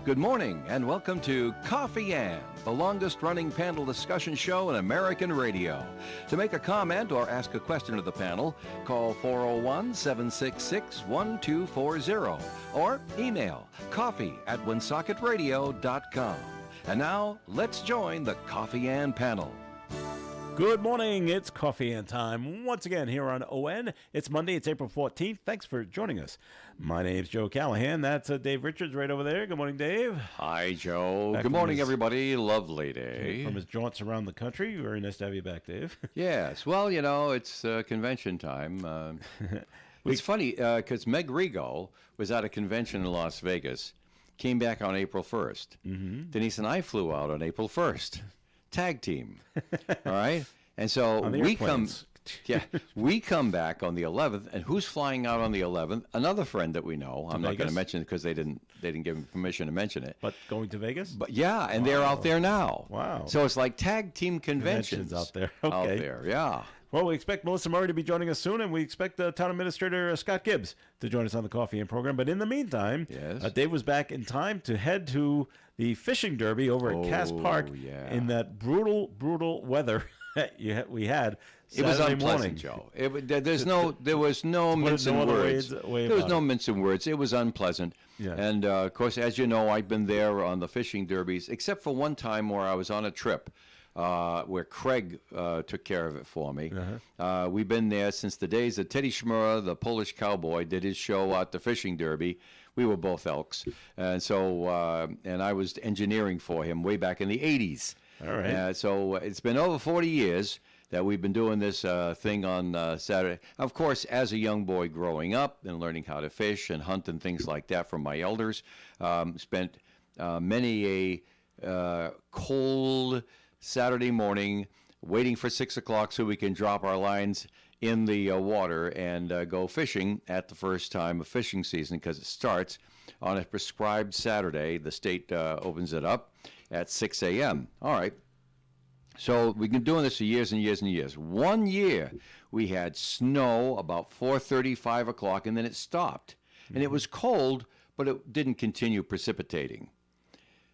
Good morning and welcome to Coffee and, the longest-running panel discussion show in American radio. To make a comment or ask a question of the panel, call 401-766-1240 or email coffee@woonsocketradio.com. And now, let's join the Coffee and panel. Good morning. It's Coffee and time once again here on ON. It's Monday. It's April 14th. Thanks for joining us. My name's Joe Callahan. That's Dave Richards right over there. Good morning, Dave. Hi, Joe. Back Good morning, his, everybody. Lovely day. From his jaunts around the country. Very nice to have you back, Dave. Yes. Well, you know, it's convention time. It's funny because Meg Rigo was at a convention in Las Vegas, came back on April 1st. Mm-hmm. Denise and I flew out on April 1st. Tag team. All right? And so we come back on the 11th, and who's flying out on the 11th? Another friend that we know. I'm not going to mention it because they didn't give me permission to mention it. But going to Vegas? But yeah, and they're out there now. Wow. So it's like tag team conventions out there. Okay. Out there, yeah. Well, we expect Melissa Murray to be joining us soon, and we expect Town Administrator Scott Gibbs to join us on the Coffee and program. But in the meantime, yes. Dave was back in time to head to the fishing derby over at Cass Park in that brutal weather that we had Saturday it was unpleasant, morning. Joe. There was no mincing words. There was no mincing words. It was unpleasant. Yeah. And, of course, as you know, I've been there on the fishing derbies, except for one time where I was on a trip. Where Craig took care of it for me. Uh-huh. We've been there since the days that Teddy Schmurra, the Polish cowboy, did his show at the fishing derby. We were both Elks. And so, and I was engineering for him way back in the 80s. All right. So it's been over 40 years that we've been doing this thing on Saturday. Of course, as a young boy growing up and learning how to fish and hunt and things like that from my elders, spent many a cold Saturday morning waiting for 6 o'clock so we can drop our lines in the water and go fishing at the first time of fishing season, because it starts on a prescribed Saturday. The state opens it up at 6 a.m. All right. So we've been doing this for years and years and years. One year we had snow about 4:30, 5 o'clock, and then it stopped. Mm-hmm. And it was cold, but it didn't continue precipitating.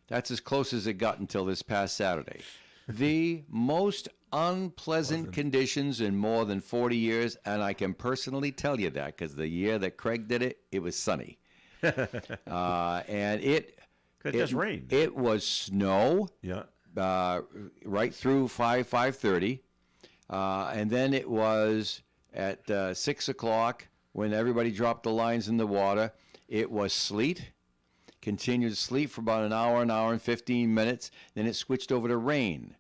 That's as close as it got until this past Saturday. The most unpleasant conditions in more than 40 years, and I can personally tell you that because the year that Craig did it, it was sunny. And it just rained. It was snow. Yeah. Right through 5:30, and then it was at 6 o'clock when everybody dropped the lines in the water. It was sleet. Continued to sleep for about an hour and 15 minutes. Then it switched over to rain.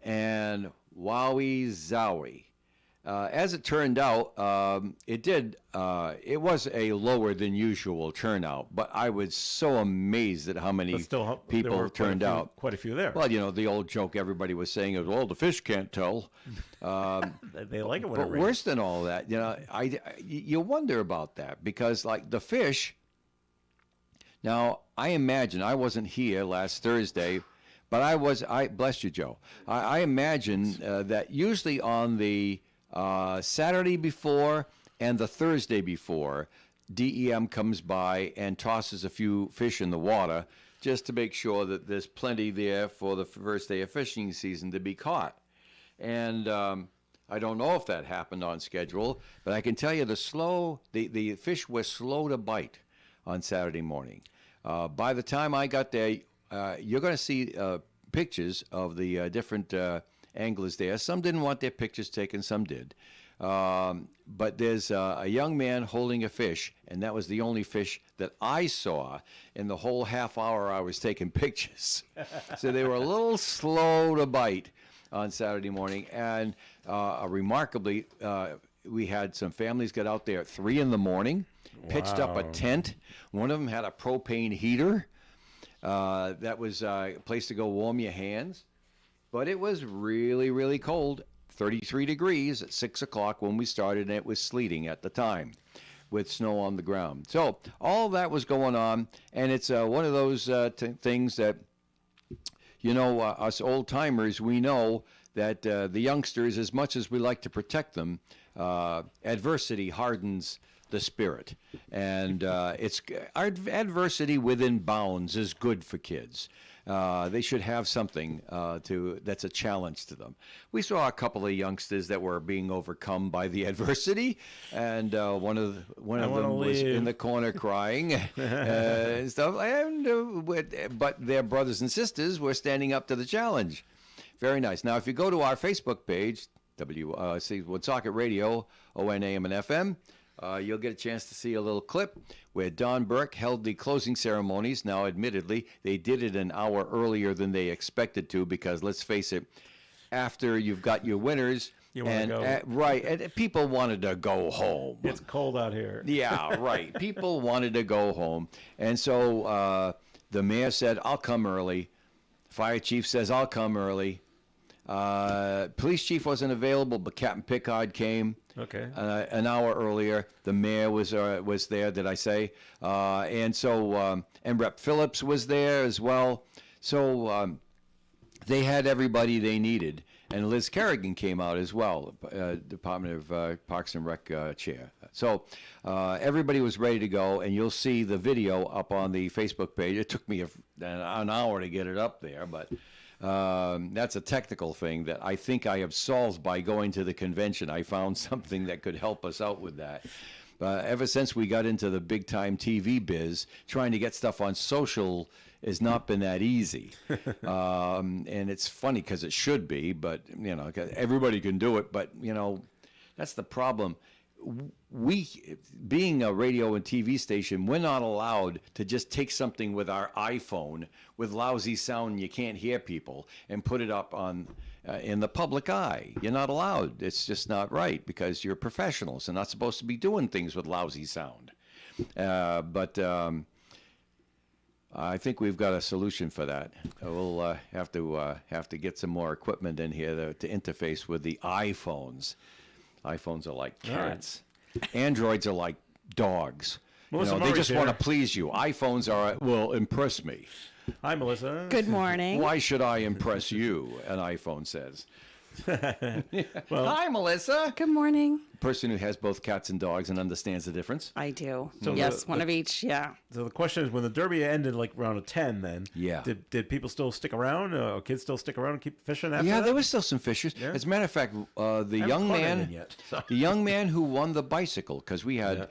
And wowie zowie. As it turned out, it was a lower than usual turnout, but I was so amazed at how many people turned out. Quite a few there. Well, you know, the old joke everybody was saying is, well, the fish can't tell. They like it when it But rains. worse than all that, you know, you wonder about that because, like, the fish. Now, I imagine, I wasn't here last Thursday, but I bless you, Joe. I imagine that usually on the Saturday before and the Thursday before, DEM comes by and tosses a few fish in the water just to make sure that there's plenty there for the first day of fishing season to be caught. And I don't know if that happened on schedule, but I can tell you the fish were slow to bite on Saturday morning. By the time I got there, you're going to see pictures of the different anglers there. Some didn't want their pictures taken, some did. But there's a young man holding a fish, and that was the only fish that I saw in the whole half hour I was taking pictures. So they were a little slow to bite on Saturday morning. And remarkably, we had some families get out there at 3 in the morning, pitched up a tent. One of them had a propane heater. That was a place to go warm your hands. But it was really, really cold, 33 degrees at 6 o'clock when we started, and it was sleeting at the time with snow on the ground. So all that was going on, and it's one of those things that, you know, us old-timers, we know that the youngsters, as much as we like to protect them, adversity hardens the spirit, and adversity within bounds is good for kids. They should have something that's a challenge to them. We saw a couple of youngsters that were being overcome by the adversity, and one of them was in the corner crying and stuff. But their brothers and sisters were standing up to the challenge. Very nice. Now, if you go to our Facebook page, Woonsocket Radio, ON, AM, and FM, you'll get a chance to see a little clip where Don Burke held the closing ceremonies. Now, admittedly, they did it an hour earlier than they expected to because, let's face it, after you've got your winners, you want to go. Right, and people wanted to go home. It's cold out here. Yeah, right. People wanted to go home. And so the mayor said, I'll come early. Fire chief says, I'll come early. Police chief wasn't available, but Captain Pickard came. Okay. An hour earlier. The mayor was there. Did I say? And so and Rep Phillips was there as well. So they had everybody they needed, and Liz Kerrigan came out as well, Department of Parks and Rec chair. So everybody was ready to go, and you'll see the video up on the Facebook page. It took me an hour to get it up there, but. That's a technical thing that I think I have solved by going to the convention. I found something that could help us out with that. Ever since we got into the big time TV biz, trying to get stuff on social has not been that easy. And it's funny because it should be, but 'cause everybody can do it. But that's the problem. We, being a radio and TV station, we're not allowed to just take something with our iPhone with lousy sound and you can't hear people and put it up on in the public eye. You're not allowed. It's just not right because you're professionals and not supposed to be doing things with lousy sound. But I think we've got a solution for that. We'll have to get some more equipment in here to interface with the iPhones. iPhones are like cats. Androids are like dogs. Melissa They just Murray's want to here. please you. iPhones will impress me. Hi, Melissa. Good morning. Why should I impress you? An iPhone says. Well, Hi, Melissa. Good morning. Person who has both cats and dogs and understands the difference. I do. So Yes, one of each. Yeah. So the question is, when the Derby ended like around a 10, then Yeah. did people still stick around? Or kids still stick around and keep fishing after Yeah, that? there was still some fishers. Yeah. As a matter of fact, the haven't young caught man, anything yet, so. the young man who won the bicycle, because we had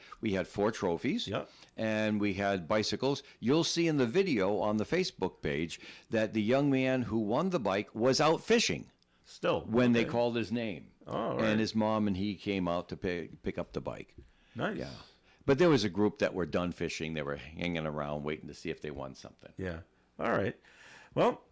4 trophies, Yep. and we had bicycles. You'll see in the video on the Facebook page that the young man who won the bike was out fishing Still. when they okay. called his name, Oh, right. and his mom and he came out to pick up the bike. Nice. Yeah. But there was a group that were done fishing. They were hanging around waiting to see if they won something. Yeah. All right. Well,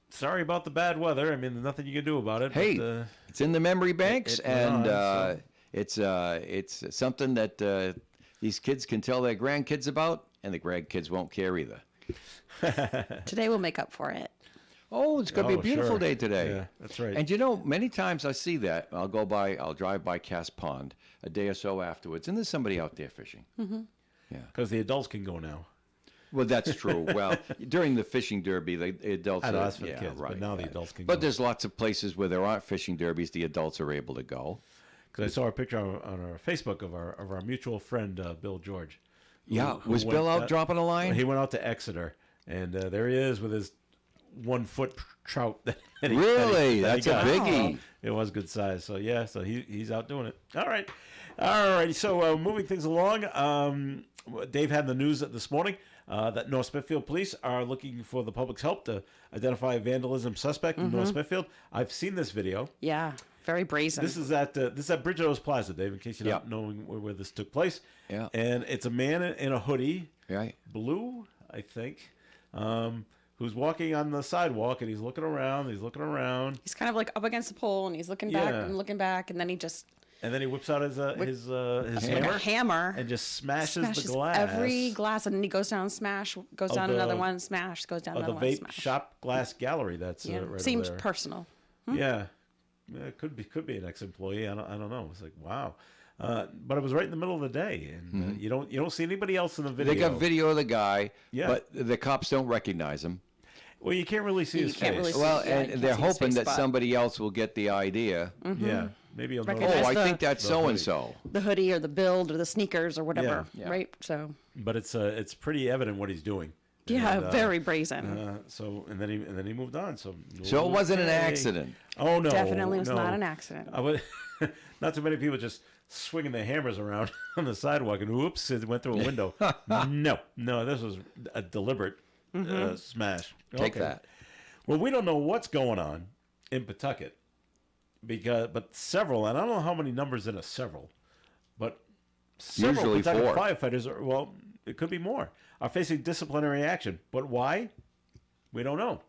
sorry about the bad weather. I mean, there's nothing you can do about it. Hey, but, it's in the memory banks, it went and on, it's something that these kids can tell their grandkids about, and the grandkids won't care either. Today will make up for it. Oh, it's going to be a beautiful sure. day today. Yeah, that's right. And many times I see that. I'll drive by Cass Pond a day or so afterwards, and there's somebody out there fishing. Because the adults can go now. Well, that's true. Well, during the fishing derby, the adults I know, are, that's for the kids, but now the adults can But go. there's lots of places where there aren't fishing derbies. The adults are able to go. Because I saw a picture on our Facebook of our mutual friend Bill George. Yeah, was went Bill out dropping a line? He went out to Exeter, and there he is with his 1 foot trout. Really? That's a biggie. It was good size. So yeah, so he's out doing it. All right. So moving things along, Dave had the news this morning that North Smithfield police are looking for the public's help to identify a vandalism suspect in North Smithfield. I've seen this video. Yeah. Very brazen. This is at Bridget O's Plaza, Dave. In case you're not Yeah. knowing where this took place. Yeah. And it's a man in a hoodie, Right. blue, I think, who's walking on the sidewalk, and he's looking around. He's kind of like up against the pole, and he's looking back Yeah. and looking back, and then he just And then he whips out his like a hammer and just smashes smashes the glass. every glass, and then he goes down, smash, goes Of down the- another one, smash, goes down of another the one, vape smash. shop glass gallery. That's Yeah. right Seems over there. personal. Yeah, it could be an ex-employee. I don't know. It's like wow, but it was right in the middle of the day, and you don't see anybody else in the video. They got video of the guy, Yeah. but the cops don't recognize him. Well, you can't really see You his can't face. really see- Well, Yeah, you and can't they're see his hoping face, that but- somebody else will get the idea. Yeah. maybe you'll Recognize notice. Oh, I the- think that's so and so. The hoodie or the build or the sneakers or whatever, Yeah. right? So But it's pretty evident what he's doing. yeah, And, very brazen. So and then he moved on. So So it wasn't an okay. accident. Oh no, Definitely was no. not an accident. I would, not too many people just swinging their hammers around on the sidewalk and whoops, it went through a window. No, this was a deliberate smash. Take that. Well, we don't know what's going on in Pawtucket but several, and I don't know how many numbers in a several, but several Usually Pawtucket 4. firefighters are, well, it could be more, are facing disciplinary action. But why? We don't know.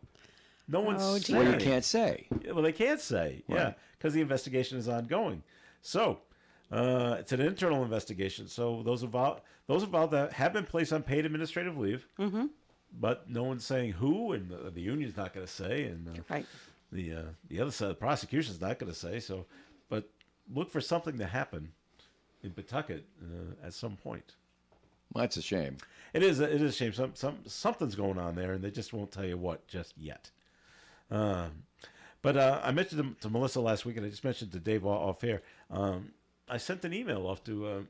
No one's Oh, saying. Well, you can't say. Yeah, well, they can't say, yeah, Right. because the investigation is ongoing. So it's an internal investigation. So those involved that have been placed on paid administrative leave, but no one's saying who, and the union's not going to say, and Right. the other side, the prosecution's not going to say. So, but look for something to happen in Pawtucket at some point. Well, that's a shame. It is a shame. Something's going on there, and they just won't tell you what just yet. But I mentioned to Melissa last week, and I just mentioned to Dave off air. I sent an email off to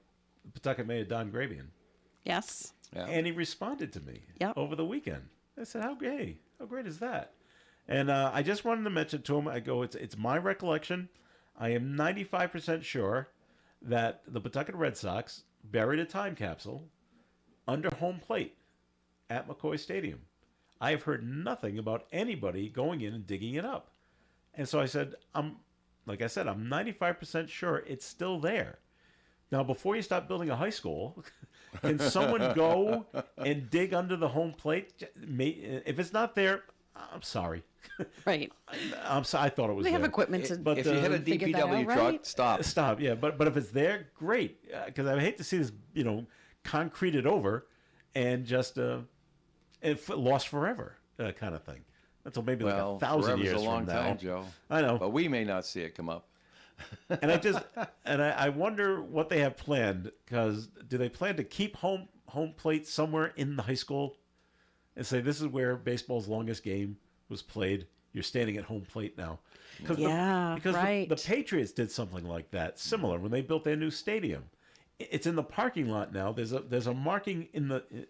Pawtucket Mayor Don Grabian, Yes. Yeah. and he responded to me Yep. over the weekend. I said, how great is that? And I just wanted to mention to him, I go, it's my recollection. I am 95% sure that the Pawtucket Red Sox buried a time capsule under home plate at McCoy Stadium. I have heard nothing about anybody going in and digging it up. And so I said, I'm 95% sure it's still there. Now, before you start building a high school, can someone go and dig under the home plate? If it's not there, I'm sorry. Right. I'm sorry. I thought it was They have there. equipment to. But If you hit a figure that DPW out, truck, right? stop. Stop, yeah. But if it's there, great. Because I hate to see this, concreted over and just lost forever kind of thing. Until maybe Well, like 1,000 forever's years a long from now. time, Joe. I know. But we may not see it come up. And I wonder what they have planned, because do they plan to keep home plate somewhere in the high school and say this is where baseball's longest game was played? You're standing at home plate now. Because right. the Patriots did something like that, similar, when they built their new stadium. It's in the parking lot now. There's a marking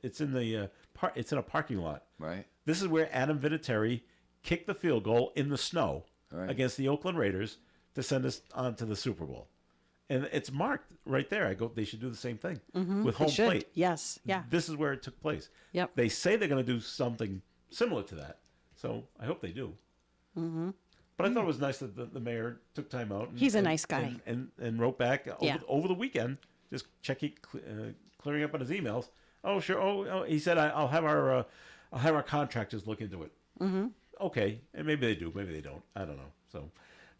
it's in a parking lot. Right. This is where Adam Vinatieri kicked the field goal in the snow Right. against the Oakland Raiders to send us on to the Super Bowl. And it's marked right there. I go, they should do the same thing with home They should. plate. Yes. Yeah. This is where it took place. Yep. They say they're going to do something similar to that. So I hope they do. Mm-hmm. But I thought it was nice that the mayor took time out. He's a nice guy. And wrote back Yeah. over the weekend, just clearing up on his emails. Oh, sure. Oh, he said, I'll have our contractors look into it. Mm-hmm. Okay. And maybe they do. Maybe they don't. I don't know. So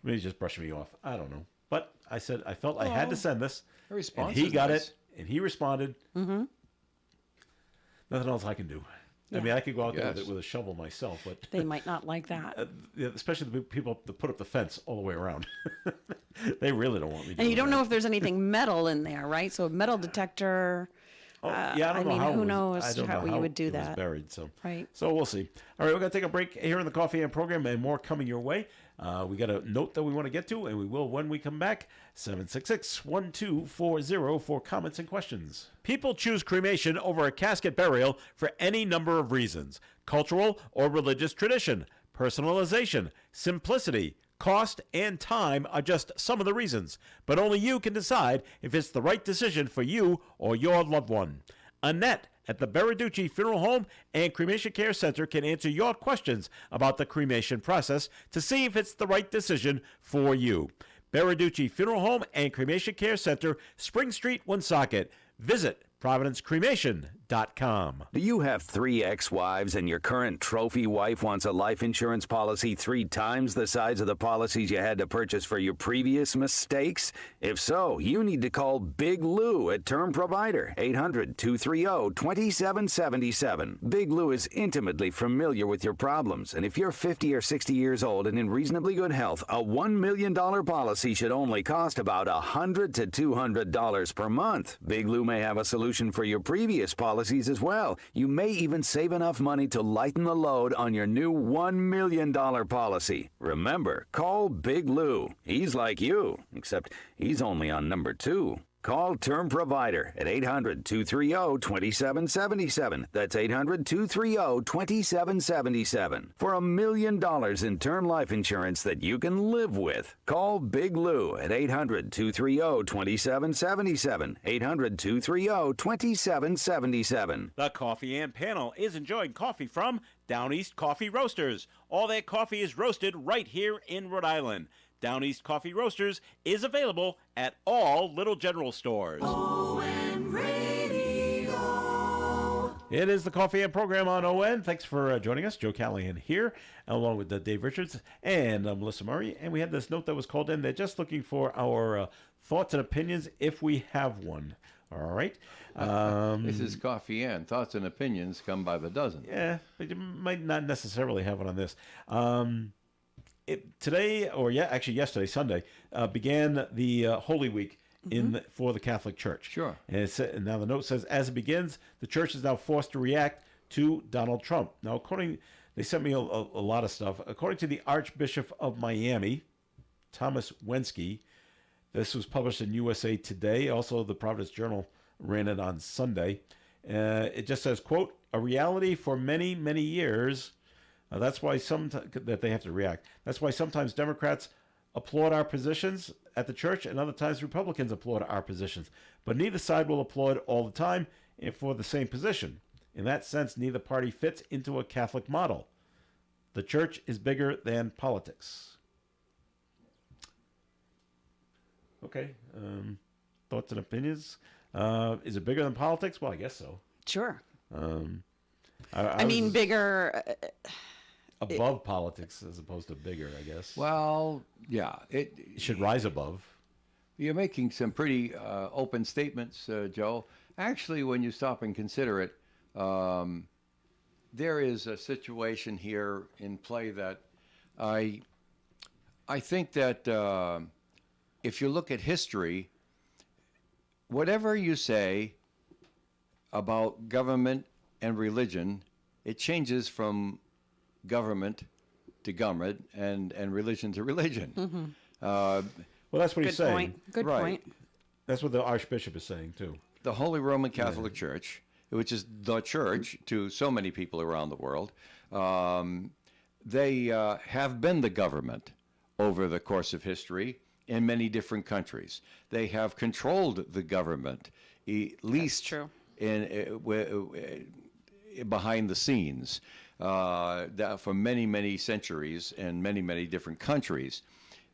maybe he's just brushing me off. I don't know. But I said I felt I had to send this. The response And he is got nice. it. And he responded. Mm-hmm. Nothing else I can do. I mean, I could go out there Yes. with a shovel myself, but They might not like that. especially the people that put up the fence all the way around. They really don't want me. And you don't that. know if there's anything metal in there, right? So a metal detector. Oh, yeah, I don't I know mean, how. who it was- knows I don't how know you would do it was that. buried. So Right. So we'll see. All right, we're gonna take a break here in the Coffee and Program, and more coming your way. We got a note that we want to get to, and we will when we come back. 766-1240 for comments and questions. People choose cremation over a casket burial for any number of reasons: cultural or religious tradition, personalization, simplicity, cost, and time are just some of the reasons. But only you can decide if it's the right decision for you or your loved one. Annette at the Beriducci Funeral Home and Cremation Care Center can answer your questions about the cremation process to see if it's the right decision for you. Beriducci Funeral Home and Cremation Care Center, Spring Street, Woonsocket. Visit ProvidenceCremation.com. Do you have 3 ex-wives and your current trophy wife wants a life insurance policy 3 times the size of the policies you had to purchase for your previous mistakes? If so, you need to call Big Lou at Term Provider, 800-230-2777. Big Lou is intimately familiar with your problems, and if you're 50 or 60 years old and in reasonably good health, a $1 million policy should only cost about $100 to $200 per month. Big Lou may have a solution for your previous policy policies as well. You may even save enough money to lighten the load on your new $1 million policy. Remember, call Big Lou. He's like you, except he's only on number 2. Call Term Provider at 800-230-2777. That's 800-230-2777 for $1 million in term life insurance that you can live with. Call Big Lou at 800-230-2777. 800-230-2777. The Coffee and Panel is enjoying coffee from Down East Coffee Roasters. All their coffee is roasted right here in Rhode Island. Down East Coffee Roasters is available at all Little General stores. ON Radio. It is the Coffee and Program on ON. Thanks for joining us. Joe Callahan here, along with Dave Richards and Melissa Murray. And we had this note that was called in. They're just looking for our thoughts and opinions if we have one. All right. This is Coffee and Thoughts and Opinions come by the dozen. Yeah, but you might not necessarily have one on this. Yesterday, Sunday, began the Holy Week for the Catholic Church. Sure. And now the note says, as it begins, the church is now forced to react to Donald Trump. Now, they sent me a lot of stuff. According to the Archbishop of Miami, Thomas Wensky, this was published in USA Today. Also, the Providence Journal ran it on Sunday. It just says, quote, a reality for many, many years. That's why that they have to react. That's why sometimes Democrats applaud our positions at the church and other times Republicans applaud our positions. But neither side will applaud all the time for the same position. In that sense, neither party fits into a Catholic model. The church is bigger than politics. Okay. Thoughts and opinions? Is it bigger than politics? Well, I guess so. Sure. I mean, was bigger. above politics as opposed to bigger, I guess. Well, yeah. It should rise above. You're making some pretty open statements, Joe. Actually, when you stop and consider it, there is a situation here in play that I think that if you look at history, whatever you say about government and religion, it changes from government to government and religion to religion. Mm-hmm. Well, that's what he's saying. Point. Good Right. point. That's what the Archbishop is saying, too. The Holy Roman Catholic Church, which is the church to so many people around the world, they have been the government over the course of history in many different countries. They have controlled the government, at least true. Behind the scenes for many, many centuries and many, many different countries.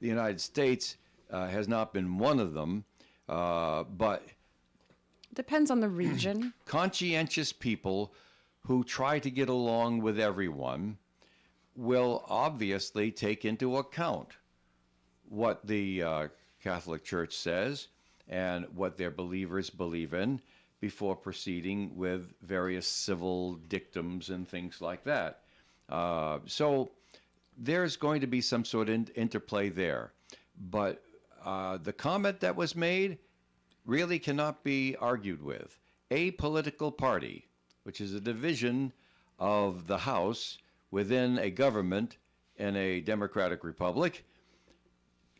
The United States has not been one of them, but Depends on the region. conscientious people who try to get along with everyone will obviously take into account what the Catholic Church says and what their believers believe in before proceeding with various civil dictums and things like that. So there's going to be some sort of interplay there. But the comment that was made really cannot be argued with. A political party, which is a division of the House within a government in a democratic republic,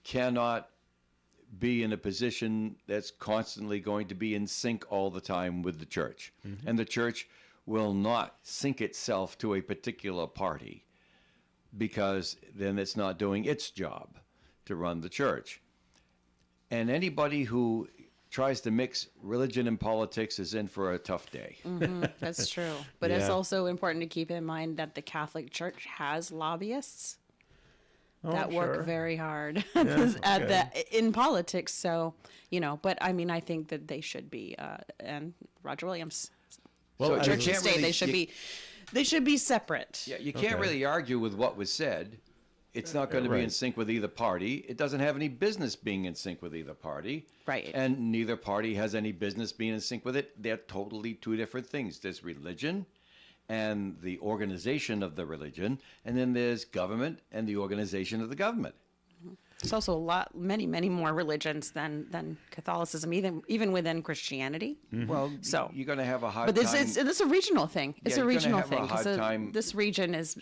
cannot be in a position that's constantly going to be in sync all the time with the church. Mm-hmm. And the church will not sync itself to a particular party because then it's not doing its job to run the church. And anybody who tries to mix religion and politics is in for a tough day. Mm-hmm, that's true. But it's Yeah. also important to keep in mind that the Catholic Church has lobbyists that work sure. very hard okay. in politics. So, but I mean, I think that they should be, and Roger Williams, Well, So I- Church and can't state, really- they should be separate. Yeah, you can't Okay. really argue with what was said. It's not going to be in right. sync with either party. It doesn't have any business being in sync with either party. Right. And neither party has any business being in sync with it. They're totally two different things. There's religion and the organization of the religion, and then there's government and the organization of the government. There's also many more religions than Catholicism, even within Christianity. Well, So you're going to have a hard But this time. it's a regional thing. It's Yeah, a you're gonna regional have a thing hard time- this region is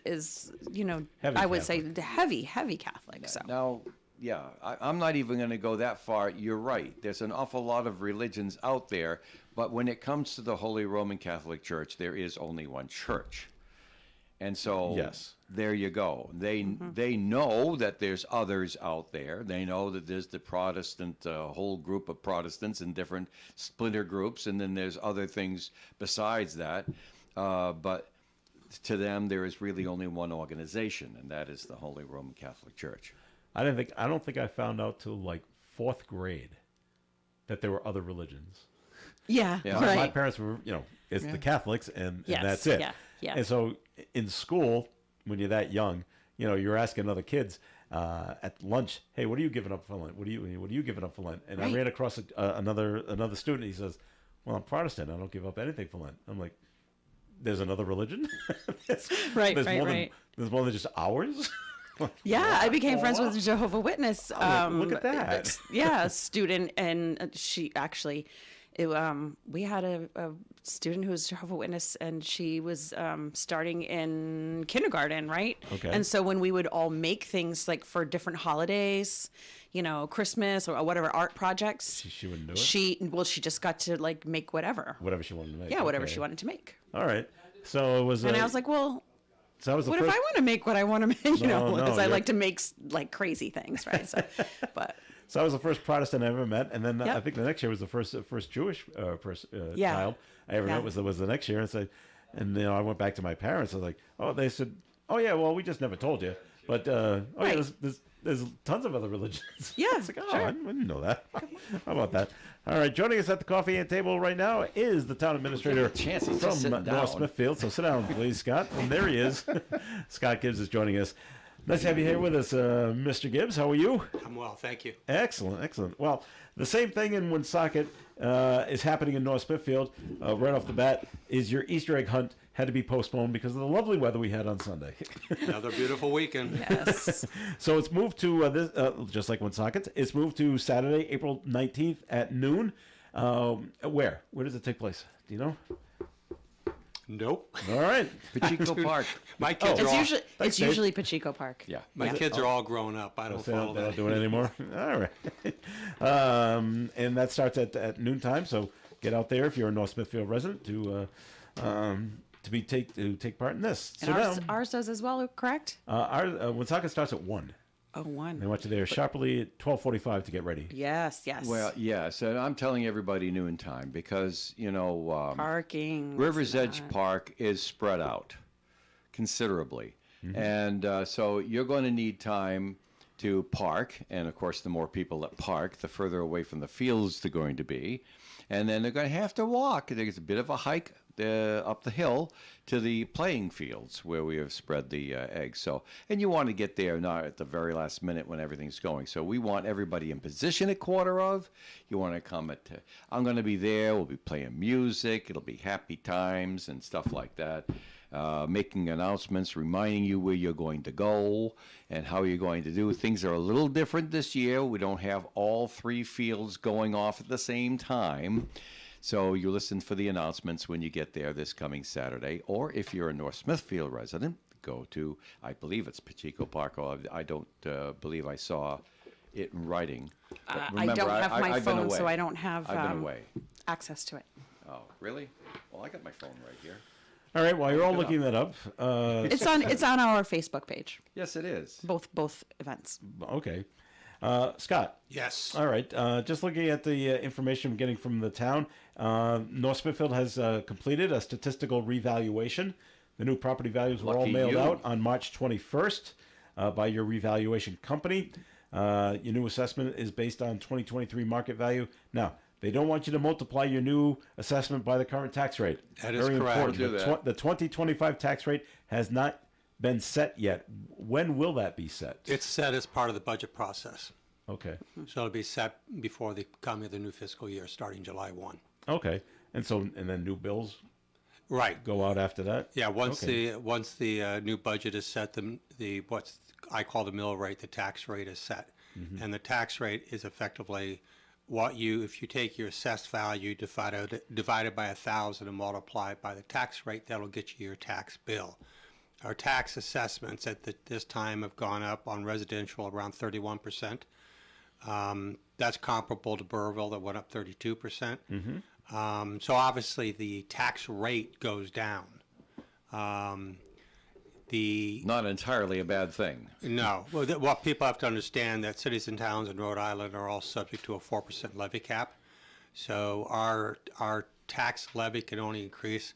Heavy I would Catholic. say heavy Catholic. So Now, yeah, I'm not even going to go that far. You're right. There's an awful lot of religions out there, but when it comes to the Holy Roman Catholic Church, there is only one church. And so Yes. there you go. They know that there's others out there. They know that there's the Protestant whole group of Protestants in different splinter groups, and then there's other things besides that. But to them, there is really only one organization, and that is the Holy Roman Catholic Church. I don't think I found out till like 4th grade that there were other religions. yeah, Yeah. My right. parents were, it's the Catholics, and Yes, that's it. yeah. And so in school, when you're that young, you're asking other kids at lunch, "Hey, what are you giving up for Lent? What are you giving up for Lent?" And I Right. ran across another student. He says, "Well, I'm Protestant. I don't give up anything for Lent." I'm like, "There's another religion? Right, there's right, more right. there's more than just ours." Yeah, I became friends with a Jehovah Witness. look at that. Yeah, a student, and she actually, we had a student who was Jehovah Witness, and she was starting in kindergarten, right? Okay. And so when we would all make things like for different holidays, Christmas or whatever art projects, She wouldn't do it? she just got to like make whatever. Whatever she wanted to make. Yeah, whatever Okay. she wanted to make. All right. So it was. And I was like, well, so that was the what first. if I want to make what I want to make? No, Because I you're- like to make like crazy things, right? So, but So I was the first Protestant I ever met, and then I Yep. think the next year was the first Jewish Yeah. child I ever Yeah. met was the next year. And I went back to my parents. I was like, oh, they said, oh yeah, well we just never told you, but yeah, Right. there's tons of other religions. Yeah, It's like, oh, sure. I didn't know that. How about that? All right, joining us at the coffee table right now is the town administrator Give him a chance. He's just from sitting down. North Smithfield. So sit down, please, Scott. And there he is. Scott Gibbs is joining us. Nice to have you here with us, Mr. Gibbs. How are you? I'm well, thank you. Excellent, excellent. Well, the same thing in Woonsocket is happening in North Smithfield. Right off the bat, is your Easter egg hunt had to be postponed because of the lovely weather we had on Sunday. Another beautiful weekend. yes. So it's moved to just like Woonsocket, it's moved to Saturday, April 19th at noon. Where does it take place? Do you know? Nope. All right. Pacheco Park. My kids are It's all usually Dave. it's usually Pacheco Park. Yeah. my kids are all grown up. I don't They follow don't that. do it anymore. All right. And that starts at noontime. So get out there if you're a North Smithfield resident to take part in this. And So ours, now, ours does as well, correct? our Woonsocket starts at 1. Oh, They one. want you there sharply at 12:45 to get ready. Yes, yes. Well, yes, and I'm telling everybody noon time because Parking. River's what's Edge that? Park is spread out considerably, and so you're going to need time to park, and of course, the more people that park, the further away from the fields they're going to be, and then they're going to have to walk. There's a bit of a hike up the hill to the playing fields where we have spread the eggs. So, and you want to get there not at the very last minute when everything's going. So we want everybody in position at quarter of. You want to come at. I'm going to be there. We'll be playing music. It'll be happy times and stuff like that. Making announcements, reminding you where you're going to go and how you're going to do. Things are a little different this year. We don't have all 3 fields going off at the same time. So you listen for the announcements when you get there this coming Saturday. Or if you're a North Smithfield resident, go to, I believe it's Pacheco Park. I don't believe I saw it in writing. But I remember, don't have my I've been phone, so away. I don't have I've been away. access to it. Oh, really? Well, I got my phone right here. All right. While you're all Look it looking that up, It's on our Facebook page. Yes, it is. Both events. okay. Scott. Yes. All right. Just looking at the information I'm getting from the town, North Smithfield has completed a statistical revaluation. The new property values were all Lucky mailed you. out on March 21st by your revaluation company. Your new assessment is based on 2023 market value. Now, they don't want you to multiply your new assessment by the current tax rate. That is Very correct. important. Don't do that. The 2025 tax rate has not been set yet. When will that be set? It's set as part of the budget process. Okay. So it'll be set before the coming of the new fiscal year, starting July 1. Okay. And then new bills Right. go out after that? Yeah, once Okay. the new budget is set, the what I call the mill rate, the tax rate is set. and the tax rate is effectively what if you take your assessed value divided by 1,000 and multiply it by the tax rate, that'll get you your tax bill. Our tax assessments at this time have gone up on residential around 31%. That's comparable to Burrillville that went up 32%. So obviously the tax rate goes down. Not entirely a bad thing. No. Well, what people have to understand that cities and towns in Rhode Island are all subject to a 4% levy cap. So our tax levy can only increase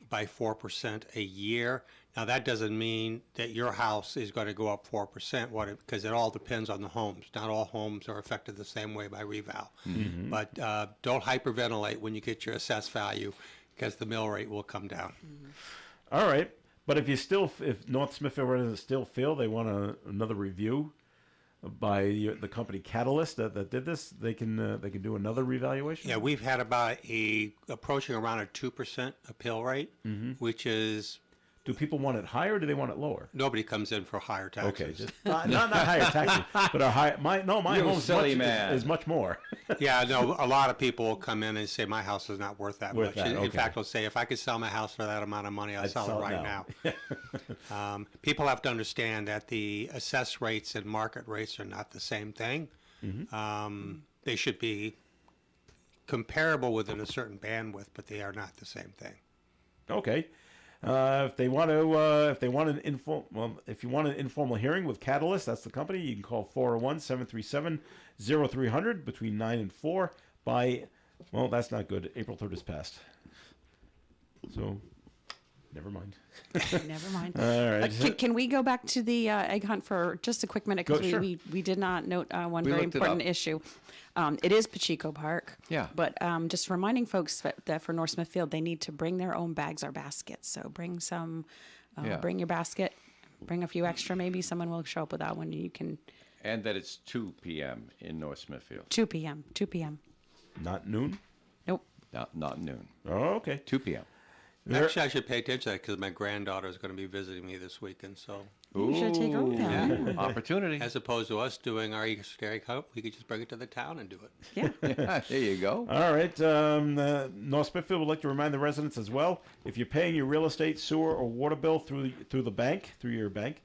by 4% a year. Now that doesn't mean that your house is going to go up 4%, because it all depends on the homes. Not all homes are affected the same way by reval. But don't hyperventilate when you get your assessed value, because the mill rate will come down. All right. But if North Smithfield residents still feel they want another review by the company Catalyst that did this, they can do another revaluation. Yeah, we've had approaching around a 2% appeal rate, which is. Do people want it higher or do they want it lower? Nobody comes in for higher taxes. Okay, just, not higher taxes, but a higher. My home's is much more. Yeah, no, a lot of people will come in and say my house is not worth that much. That, okay. In fact, they'll say if I could sell my house for that amount of money, I'd sell it right now. People have to understand that the assessed rates and market rates are not the same thing. They should be comparable within a certain bandwidth, but they are not the same thing. Okay. If you want an informal hearing with Catalyst, that's the company. You can call 401-737-0300 between 9 and 4 well, that's not good. April 3rd is passed. So, never mind. Never mind. All right. Can we go back to the egg hunt for just a quick minute? Because Sure. we did not note one We very looked it important up. issue. It is Pacheco Park. Yeah. But just reminding folks that for North Smithfield, they need to bring their own bags or baskets. So bring some, bring your basket, bring a few extra. Maybe someone will show up with that one. You can. And that it's 2 p.m. in North Smithfield. 2 p.m. 2 p.m. Not noon? Nope. Not noon. Oh, okay. 2 p.m. Actually, I should pay attention to that because my granddaughter is going to be visiting me this weekend. So, You should take her with them. Ooh, opportunity. as opposed to us doing our Easter egg hunt, we could just bring it to the town and do it. Yeah. Yeah, there you go. All right. North Smithfield would like to remind the residents as well, if you're paying your real estate, sewer, or water bill through your bank,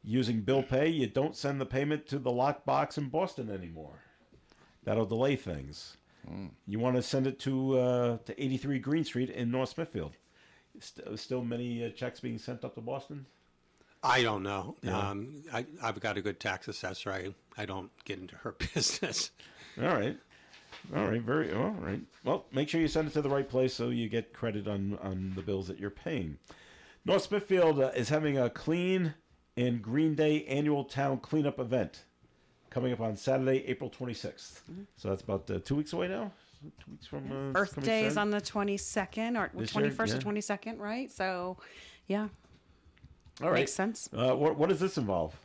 using bill pay, you don't send the payment to the lockbox in Boston anymore. That'll delay things. You want to send it to 83 Green Street in North Smithfield. Still many checks being sent up to Boston? I don't know. Yeah. I've got a good tax assessor. I don't get into her business. All right. All right. Well, make sure you send it to the right place so you get credit on the bills that you're paying. North Smithfield is having a Clean and Green Day annual town cleanup event coming up on Saturday, April 26th. So that's about 2 weeks away now. 2 weeks from Earth coming Day is Saturday? on the 22nd or This year? 21st Yeah. or 22nd, right? So, yeah. All right. Makes sense. What does this involve,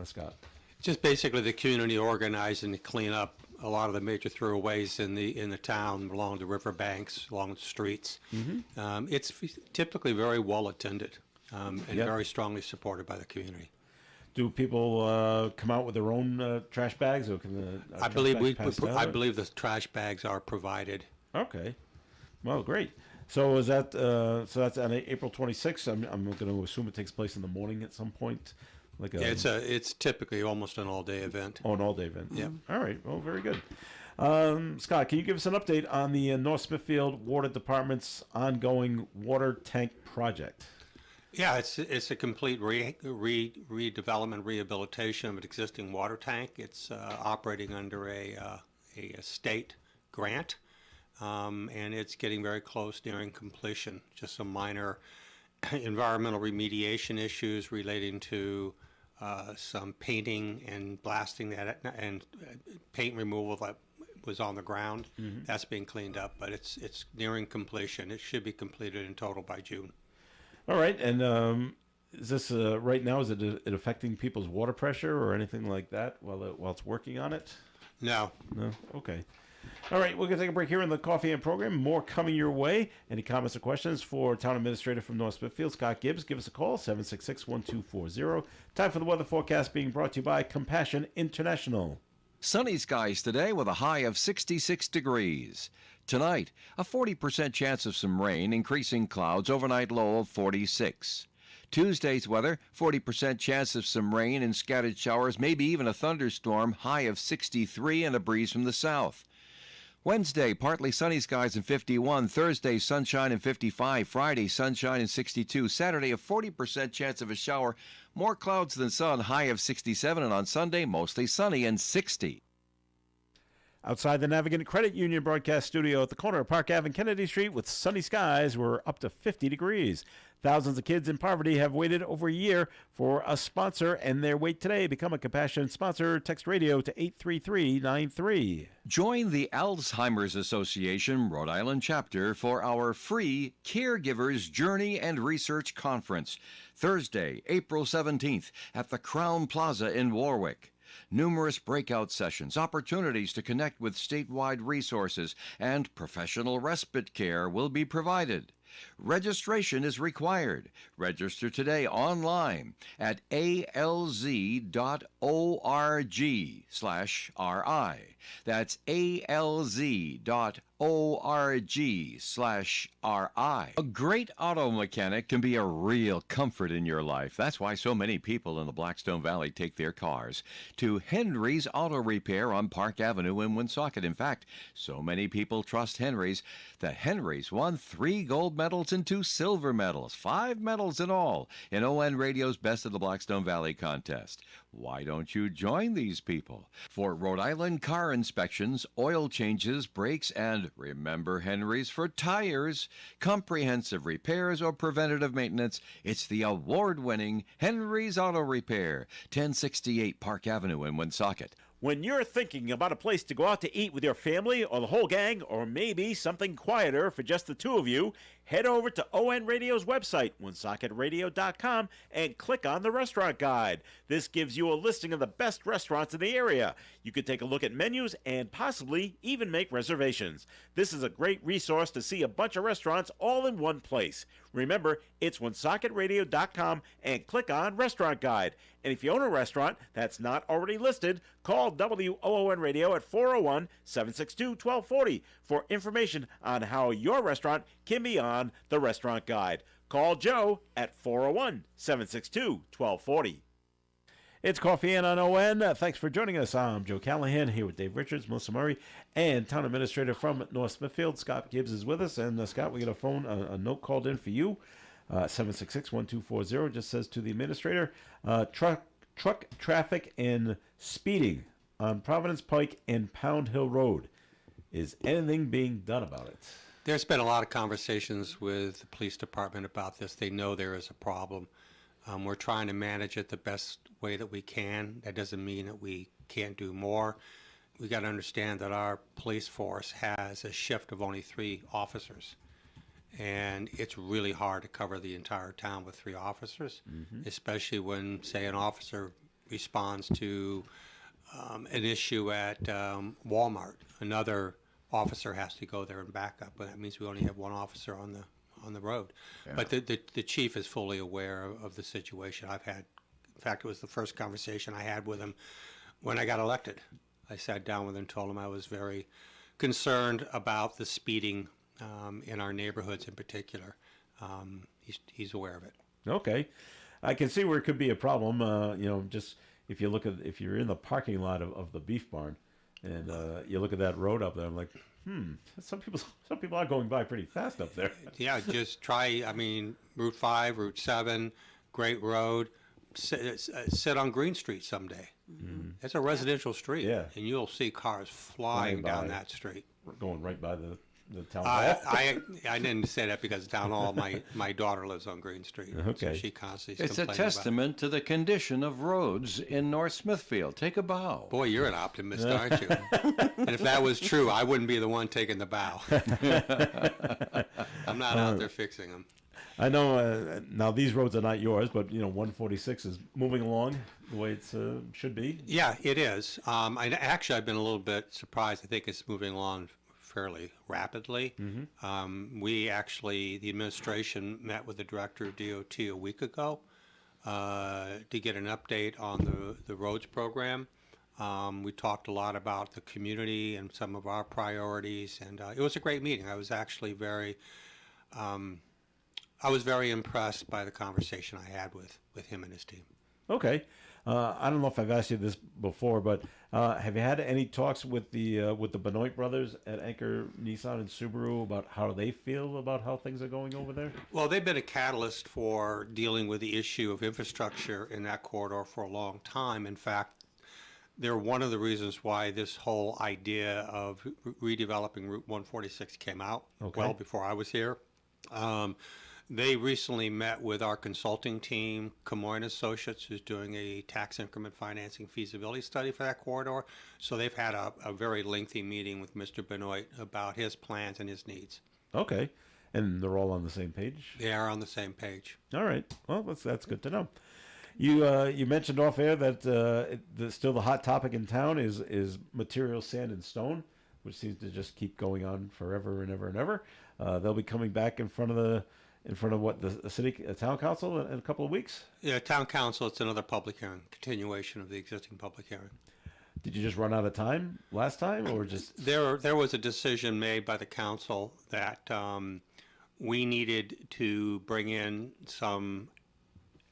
Scott? Just basically the community organizing to clean up a lot of the major thoroughways in the town, along the riverbanks, along the streets. It's typically very well attended and very strongly supported by the community. Do people come out with their own trash bags, or can the I trash believe bags pass I out? believe the trash bags are provided. Okay. Well, great. So is that so that's on April 26th. I'm going to assume it takes place in the morning at some point, like a It's typically almost an all-day event. an all-day event. Yep. All right. Well, very good. Scott, can you give us an update on the North Smithfield Water Department's ongoing water tank project? Yeah, it's a complete redevelopment, rehabilitation of an existing water tank. It's operating under a state grant, and it's getting very close, nearing completion. Just some minor environmental remediation issues relating to some painting and blasting that and paint removal that was on the ground. That's being cleaned up, but it's nearing completion. It should be completed in total by June. All right. And is this right now? Is it affecting people's water pressure or anything like that while it's working on it? No. No. Okay. All right, we're going to take a break here in the Coffee and Program. More coming your way. Any comments or questions for Town Administrator from North Smithfield, Scott Gibbs, give us a call, 766-1240. Time for the weather forecast being brought to you by Compassion International. Sunny skies today with a high of 66 degrees. Tonight, a 40% chance of some rain, increasing clouds, overnight low of 46. Tuesday's weather, 40% chance of some rain and scattered showers, maybe even a thunderstorm, high of 63 and a breeze from the south. Wednesday, partly sunny skies and 51. Thursday, sunshine and 55. Friday, sunshine and 62. Saturday, a 40% chance of a shower. More clouds than sun, high of 67. And on Sunday, mostly sunny and 60. Outside the Navigant Credit Union broadcast studio at the corner of Park Ave and Kennedy Street with sunny skies, we're up to 50 degrees. Thousands of kids in poverty have waited over a year for a sponsor, and their wait today. Become a compassionate sponsor. Text radio to 83393. Join the Alzheimer's Association Rhode Island chapter for our free Caregivers Journey and Research Conference, Thursday, April 17th at the Crown Plaza in Warwick. Numerous breakout sessions, opportunities to connect with statewide resources, and professional respite care will be provided. Registration is required. Register today online at alz.org/RI. That's alz.org/RI. A great auto mechanic can be a real comfort in your life. That's why so many people in the Blackstone Valley take their cars to Henry's Auto Repair on Park Avenue in Woonsocket. In fact, so many people trust Henry's that Henry's won 3 gold medals and 2 silver medals, 5 medals in all, in ON Radio's Best of the Blackstone Valley contest. Why don't you join these people? For Rhode Island car inspections, oil changes, brakes, and remember Henry's for tires, comprehensive repairs, or preventative maintenance, it's the award-winning Henry's Auto Repair, 1068 Park Avenue in Woonsocket. When you're thinking about a place to go out to eat with your family or the whole gang, or maybe something quieter for just the two of you, head over to ON Radio's website, woonsocketradio.com, and click on the restaurant guide. This gives you a listing of the best restaurants in the area. You can take a look at menus and possibly even make reservations. This is a great resource to see a bunch of restaurants all in one place. Remember, it's woonsocketradio.com and click on Restaurant Guide. And if you own a restaurant that's not already listed, call WOON Radio at 401-762-1240 for information on how your restaurant can be on the Restaurant Guide. Call Joe at 401-762-1240. It's Coffee In on ON. Thanks for joining us. I'm Joe Callahan here with Dave Richards, Melissa Murray, and Town Administrator from North Smithfield. Scott Gibbs is with us. And Scott, we got a note called in for you. 766-1240 just says to the Administrator, truck traffic and speeding on Providence Pike and Pound Hill Road. Is anything being done about it? There's been a lot of conversations with the police department about this. They know there is a problem. We're trying to manage it the best way that we can. That doesn't mean that we can't do more. We got to understand that our police force has a shift of only 3 officers. And it's really hard to cover the entire town with 3 officers, especially when, say, an officer responds to an issue at Walmart. Another officer has to go there and back up, but that means we only have 1 officer on the road. Yeah. But the chief is fully aware of the situation. In fact, it was the first conversation I had with him when I got elected. I sat down with him and told him I was very concerned about the speeding in our neighborhoods in particular. He's aware of it. Okay. I can see where it could be a problem. Just if you're in the parking lot of the Beef Barn and you look at that road up there, I'm like, some people are going by pretty fast up there. Yeah, just try, Route 5, Route 7, great road. Sit on Green Street someday. Mm-hmm. It's a residential street, yeah, and you'll see cars flying down that street. Going right by the town hall. I didn't say that because town hall. My daughter lives on Green Street. Okay. So she constantly. It's a testament to the condition of roads in North Smithfield. Take a bow. Boy, you're an optimist, aren't you? And if that was true, I wouldn't be the one taking the bow. I'm not out there fixing them. I know. Now these roads are not yours, but 146 is moving along the way it should be. Yeah, it is. I've been a little bit surprised. I think it's moving along fairly rapidly. Mm-hmm. The administration met with the director of DOT a week ago to get an update on the roads program. We talked a lot about the community and some of our priorities, and it was a great meeting. I was actually I was very impressed by the conversation I had with him and his team. Okay. I don't know if I've asked you this before, but have you had any talks with the Benoit brothers at Anchor Nissan and Subaru about how they feel about how things are going over there? Well, they've been a catalyst for dealing with the issue of infrastructure in that corridor for a long time. In fact, they're one of the reasons why this whole idea of redeveloping Route 146 came out well before I was here. They recently met with our consulting team, Camoy & Associates, who's doing a tax increment financing feasibility study for that corridor. So they've had a very lengthy meeting with Mr. Benoit about his plans and his needs. Okay. And they're all on the same page? They are on the same page. All right. Well, that's good to know. You mentioned off air that still the hot topic in town is material sand and stone, which seems to just keep going on forever and ever and ever. They'll be coming back in front of what the town council in a couple of weeks. Yeah, town council. It's another public hearing, continuation of the existing public hearing. Did you just run out of time last time, or just there was a decision made by the council that we needed to bring in some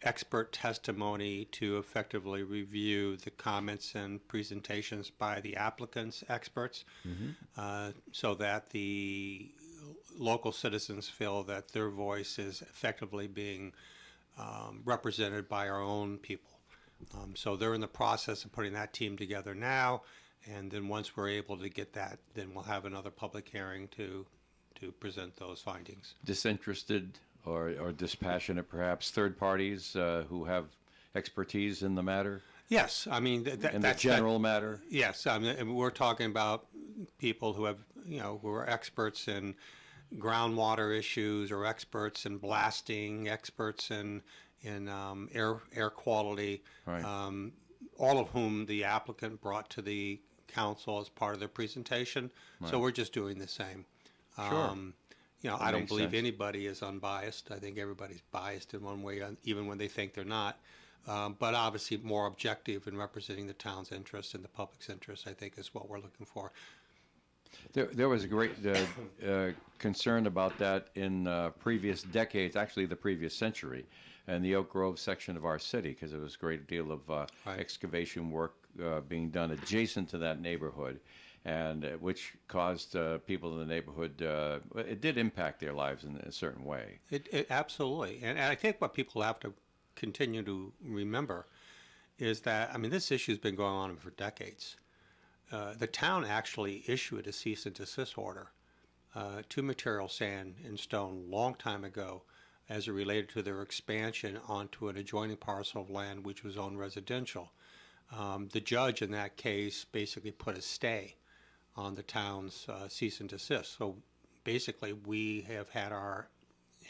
expert testimony to effectively review the comments and presentations by the applicants' experts, so that the local citizens feel that their voice is effectively being represented by our own people. So they're in the process of putting that team together now, and then once we're able to get that, then we'll have another public hearing to present those findings. Disinterested or dispassionate, perhaps, third parties who have expertise in the matter? Yes, I mean in the general matter. Yes, I mean we're talking about people who have who are experts in groundwater issues, or experts in blasting, experts in air quality. Right. All of whom the applicant brought to the council as part of their presentation. Right. So we're just doing the same. Sure. I don't believe sense. Anybody is unbiased. I think everybody's biased in one way, even when they think they're not. But obviously more objective in representing the town's interests and the public's interests, I think, is what we're looking for. There was a great concern about that in previous decades, actually the previous century, in the Oak Grove section of our city, because there was a great deal of Right. excavation work being done adjacent to that neighborhood, and which caused people in the neighborhood, it did impact their lives in a certain way. It absolutely. And I think what people have to continue to remember is that, I mean, this issue's been going on for decades. The town actually issued a cease and desist order to Material Sand and Stone long time ago as it related to their expansion onto an adjoining parcel of land which was owned residential. The judge in that case basically put a stay on the town's cease and desist. So basically we have had our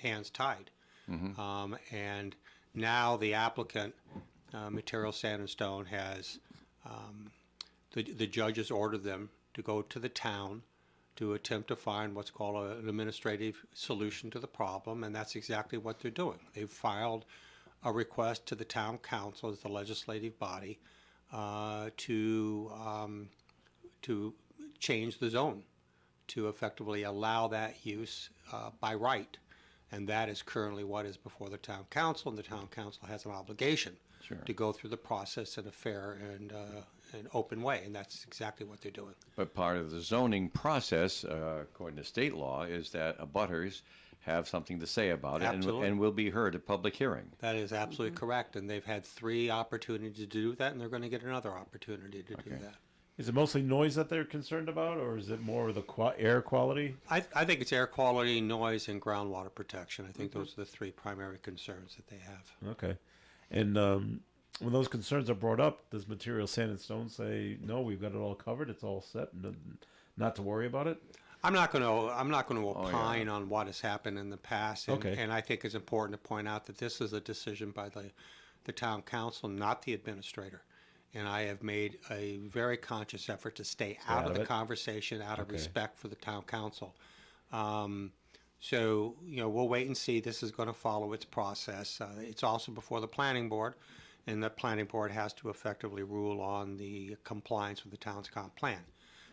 hands tied. And now the applicant, Material Sand and Stone, has the judge has ordered them to go to the town to attempt to find what's called an administrative solution to the problem, and that's exactly what they're doing. They've filed a request to the town council as the legislative body to change the zone to effectively allow that use by right. And that is currently what is before the town council, and the town council has an obligation to go through the process in a fair and an open way, and that's exactly what they're doing. But part of the zoning process, according to state law, is that abutters have something to say about it and will be heard at public hearing. That is absolutely correct, and they've had 3 opportunities to do that, and they're going to get another opportunity to do that. Is it mostly noise that they're concerned about, or is it more of the air quality? I think it's air quality, noise, and groundwater protection. I think those are the 3 primary concerns that they have. Okay. And when those concerns are brought up, does Material Sand and Stone say, no, we've got it all covered, it's all set, and not to worry about it? I'm not going to opine on what has happened in the past, and I think it's important to point out that this is a decision by the town council, not the administrator. And I have made a very conscious effort to stay out of the conversation, out of respect for the town council. So we'll wait and see. This is going to follow its process. It's also before the planning board, and the planning board has to effectively rule on the compliance with the town's comp plan.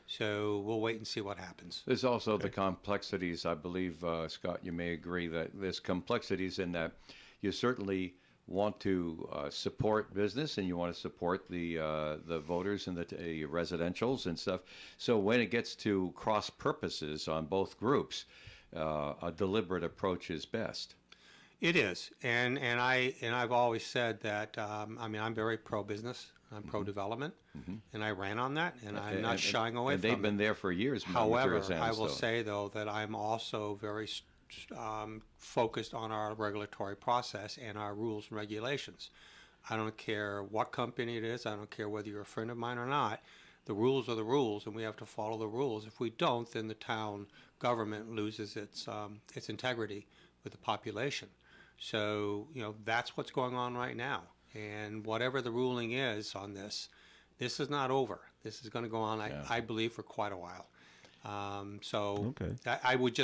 So we'll wait and see what happens. There's also the complexities. I believe, Scott, you may agree that there's complexities in that you certainly want to support business and you want to support the voters and the residentials and stuff. So when it gets to cross purposes on both groups, a deliberate approach is best. It is, and I've always said that. I mean, I'm very pro business. I'm pro development, and I ran on that, and I'm not shying away and from it. they've been there for years. However, I will say though that I'm also very focused on our regulatory process and our rules and regulations. I don't care what company it is. I don't care whether you're a friend of mine or not. The rules are the rules, and we have to follow the rules. If we don't, then the town government loses its integrity with the population. So, that's what's going on right now. And whatever the ruling is on this is not over. This is going to go on, I believe, for quite a while. Okay. I would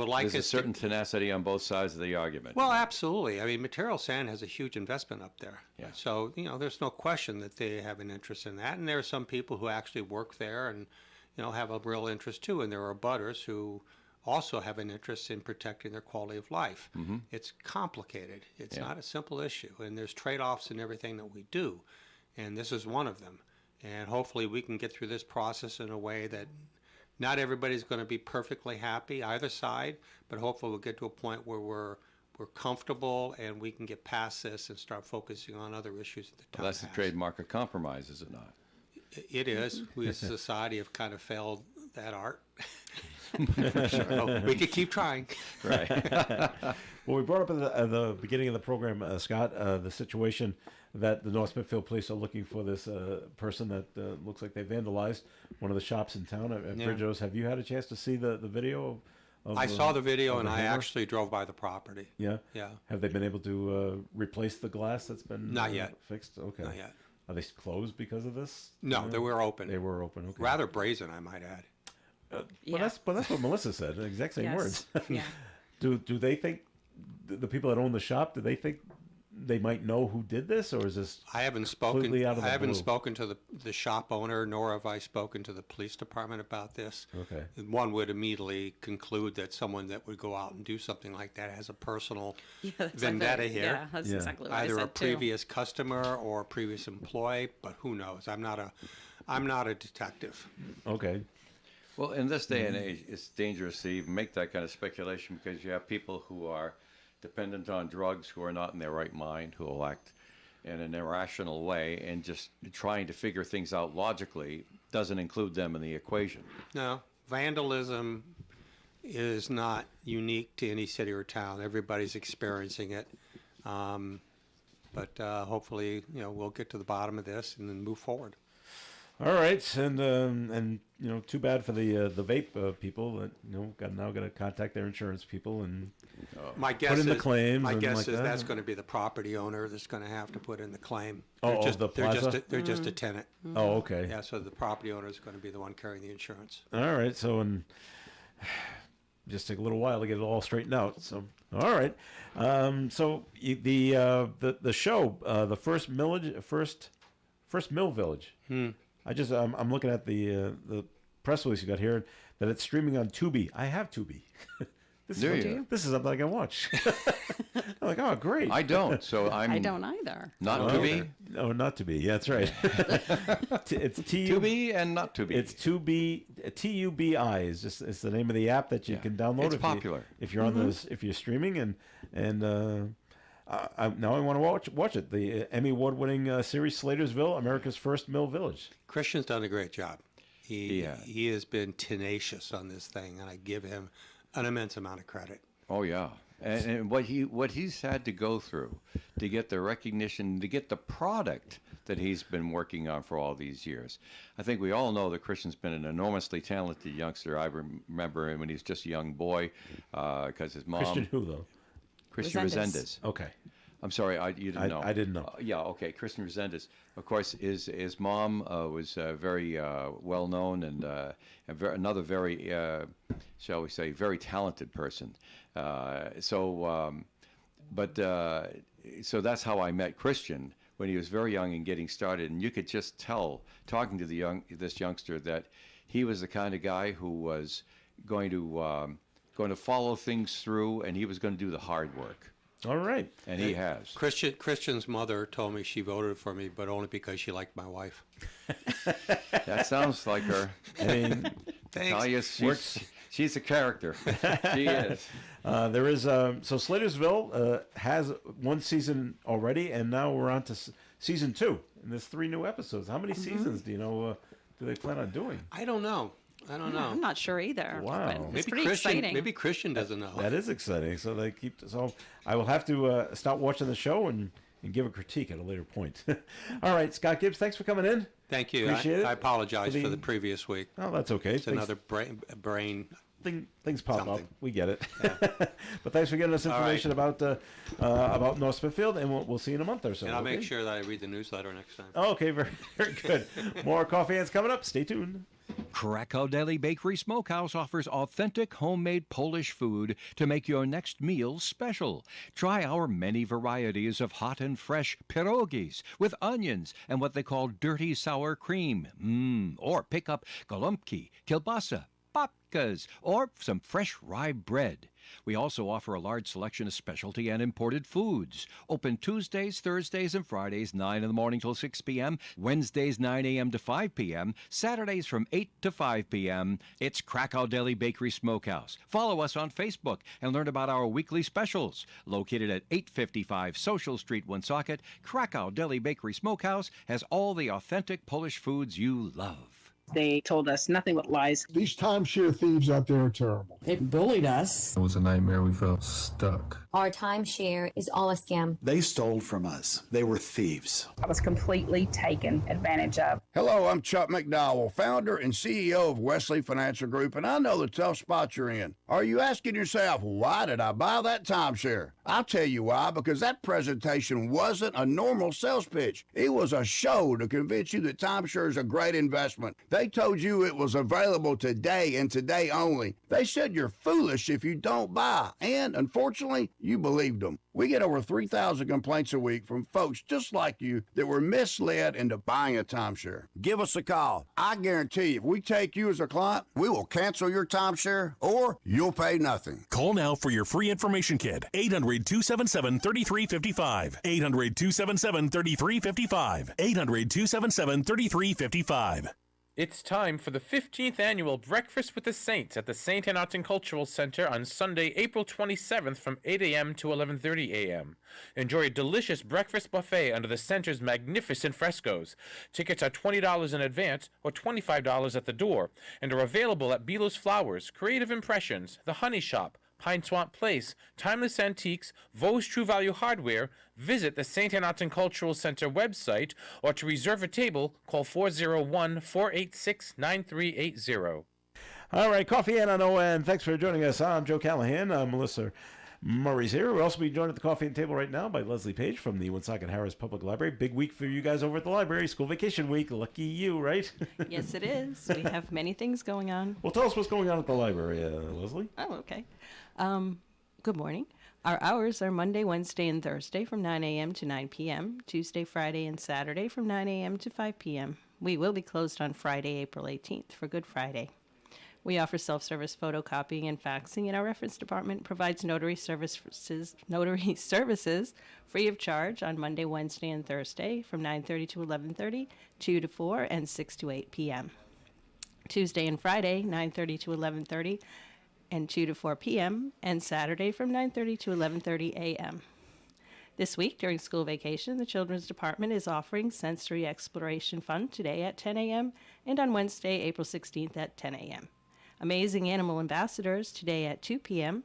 like There's a certain tenacity on both sides of the argument. Well, absolutely. I mean, Material Sand has a huge investment up there. Yeah. So, there's no question that they have an interest in that. And there are some people who actually work there and, have a real interest too. And there are butters who also have an interest in protecting their quality of life. It's complicated. It's not a simple issue. And there's trade-offs in everything that we do. And this is one of them. And hopefully we can get through this process in a way that not everybody's going to be perfectly happy either side, but hopefully we'll get to a point where we're comfortable and we can get past this and start focusing on other issues that the town Well, that's the has. trademark of compromise, is it not? It is. We as a society have kind of failed that art. So we could keep trying. Right. Well, we brought up at the beginning of the program, Scott, the situation that the North Smithfield Police are looking for this person that looks like they vandalized one of the shops in town at Bridgeo's. Have you had a chance to see the video? I saw the video and I hammer? actually drove by the property. Yeah? Yeah. Have they been able to replace the glass that's been Not yet. fixed? Okay. Not yet. Are they closed because of this? No, they were open. They were open, okay. Rather brazen, I might add. But that's what Melissa said, the exact same Yes. words. Yeah. Do they think, the people that own the shop, do they think they might know who did this, or is this I haven't spoken. completely out of the I haven't blue? spoken to the shop owner, nor have I spoken to the police department about this. Okay. One would immediately conclude that someone that would go out and do something like that has a personal Yeah, that's vendetta here. Yeah, that's Yeah. exactly what I Either said a previous customer or a previous employee, but who knows? I'm not a detective. Okay. Well, in this day and age, it's dangerous to even make that kind of speculation because you have people who are dependent on drugs, who are not in their right mind, who will act in an irrational way, and just trying to figure things out logically doesn't include them in the equation. No, vandalism is not unique to any city or town. Everybody's experiencing it. But hopefully, we'll get to the bottom of this and then move forward. All right, and too bad for the vape people that got to contact their insurance people and My guess put in the is, claims My and guess like is that. that's going to be the property owner that's going to have to put in the claim. Oh, They're just, the plaza? They're just a tenant. Oh, okay. Yeah, so the property owner is going to be the one carrying the insurance. All right, so just take a little while to get it all straightened out. So all right, so the show, the first Mill Village. I'm looking at the press release you got here that it's streaming on Tubi. I have Tubi. This Do is you? This is something I can watch. I'm like, oh, great. I don't, so I'm I don't either. not Oh, to okay. be, No, not to be. Yeah, that's right. It's to be, and not to be. It's Tubi. TUBI is just it's the name of the app that you Yeah. can download. It's if popular. if you're on this, if you're streaming and now I want to watch it. The Emmy award-winning series Slatersville, America's First Mill Village. Christian's done a great job. He has. He has been tenacious on this thing, and I give him an immense amount of credit. Oh yeah, and what he's had to go through to get the recognition, to get the product that he's been working on for all these years. I think we all know that Christian's been an enormously talented youngster. I remember him when he was just a young boy, because his mom. Christian who though? Christian Resendez. Resendez. Okay. I'm sorry, you didn't know. I didn't know. Yeah, okay, Christian Resendez. Of course, his mom was very well known and another very, shall we say, very talented person. So that's how I met Christian, when he was very young and getting started, and you could just tell, talking to this youngster, that he was the kind of guy who was going to follow things through, and he was going to do the hard work. All right. And he has. Christian's mother told me she voted for me, but only because she liked my wife. That sounds like her. I mean, Talia, she's a character. She is. there is so Slatersville has one season already, and now we're on to season 2, and there's 3 new episodes. How many seasons do you know? Do they plan on doing? I don't know. I'm not sure either. Wow. But it's Maybe pretty Christian. exciting. Maybe Christian doesn't know. That is exciting. So they keep. So I will have to start watching the show and give a critique at a later point. All right, Scott Gibbs, thanks for coming in. Thank you. Appreciate it. I apologize for the previous week. Oh, that's okay. It's another brain. Things pop something. up. We get it. But thanks for giving us information about North Smithfield, and we'll see you in a month or so. And I'll okay? make sure that I read the newsletter next time. Okay, very, very good. More Coffee Hands coming up. Stay tuned. Krakow Deli Bakery Smokehouse offers authentic homemade Polish food to make your next meal special. Try our many varieties of hot and fresh pierogies with onions and what they call dirty sour cream. Or pick up golubki, kielbasa, babkas, or some fresh rye bread. We also offer a large selection of specialty and imported foods. Open Tuesdays, Thursdays, and Fridays, 9 in the morning till 6 p.m., Wednesdays, 9 a.m. to 5 p.m., Saturdays from 8 to 5 p.m. It's Krakow Deli Bakery Smokehouse. Follow us on Facebook and learn about our weekly specials. Located at 855 Social Street, Woonsocket, Krakow Deli Bakery Smokehouse has all the authentic Polish foods you love. They told us nothing but lies. These timeshare thieves out there are terrible. They bullied us. It was a nightmare. We felt stuck. Our timeshare is all a scam. They stole from us. They were thieves. I was completely taken advantage of. Hello, I'm Chuck McDowell, founder and CEO of Wesley Financial Group, and I know the tough spot you're in. Are you asking yourself, why did I buy that timeshare? I'll tell you why, because that presentation wasn't a normal sales pitch. It was a show to convince you that timeshare is a great investment. They told you it was available today and today only. They said you're foolish if you don't buy, and unfortunately, you believed them. We get over 3,000 complaints a week from folks just like you that were misled into buying a timeshare. Give us a call. I guarantee if we take you as a client, we will cancel your timeshare or you'll pay nothing. Call now for your free information kit. 800-277-3355. 800-277-3355. 800-277-3355. It's time for the 15th annual Breakfast with the Saints at the St. Anarton Cultural Center on Sunday, April 27th from 8 a.m. to 11:30 a.m. Enjoy a delicious breakfast buffet under the center's magnificent frescoes. Tickets are $20 in advance or $25 at the door and are available at Belo's Flowers, Creative Impressions, The Honey Shop, Pine Swamp Place, Timeless Antiques, Vos True Value Hardware. Visit the St. Anarton Cultural Center website, or to reserve a table, call 401-486-9380. All right, Coffee and on ON. Thanks for joining us. I'm Joe Callahan. Melissa Murray's here. We'll also be joined at the coffee and table right now by Leslie Page from the Woonsocket Harris Public Library. Big week for you guys over at the library. School vacation week. Lucky you, right? Yes, it is. We have many things going on. Well, tell us what's going on at the library, Leslie. Oh, okay. Good morning. Our hours are Monday, Wednesday, and Thursday from 9 a.m. to 9 p.m., Tuesday, Friday, and Saturday from 9 a.m. to 5 p.m. We will be closed on Friday, April 18th for Good Friday. We offer self-service photocopying and faxing, and our reference department provides notary services free of charge on Monday, Wednesday, and Thursday from 9:30 to 11:30, 2 to 4, and 6 to 8 p.m. Tuesday and Friday, 9:30 to 11:30, and 2 to 4 p.m., and Saturday from 9:30 to 11:30 a.m. This week, during school vacation, the Children's Department is offering Sensory Exploration Fun today at 10 a.m. and on Wednesday, April 16th at 10 a.m. Amazing Animal Ambassadors today at 2 p.m.,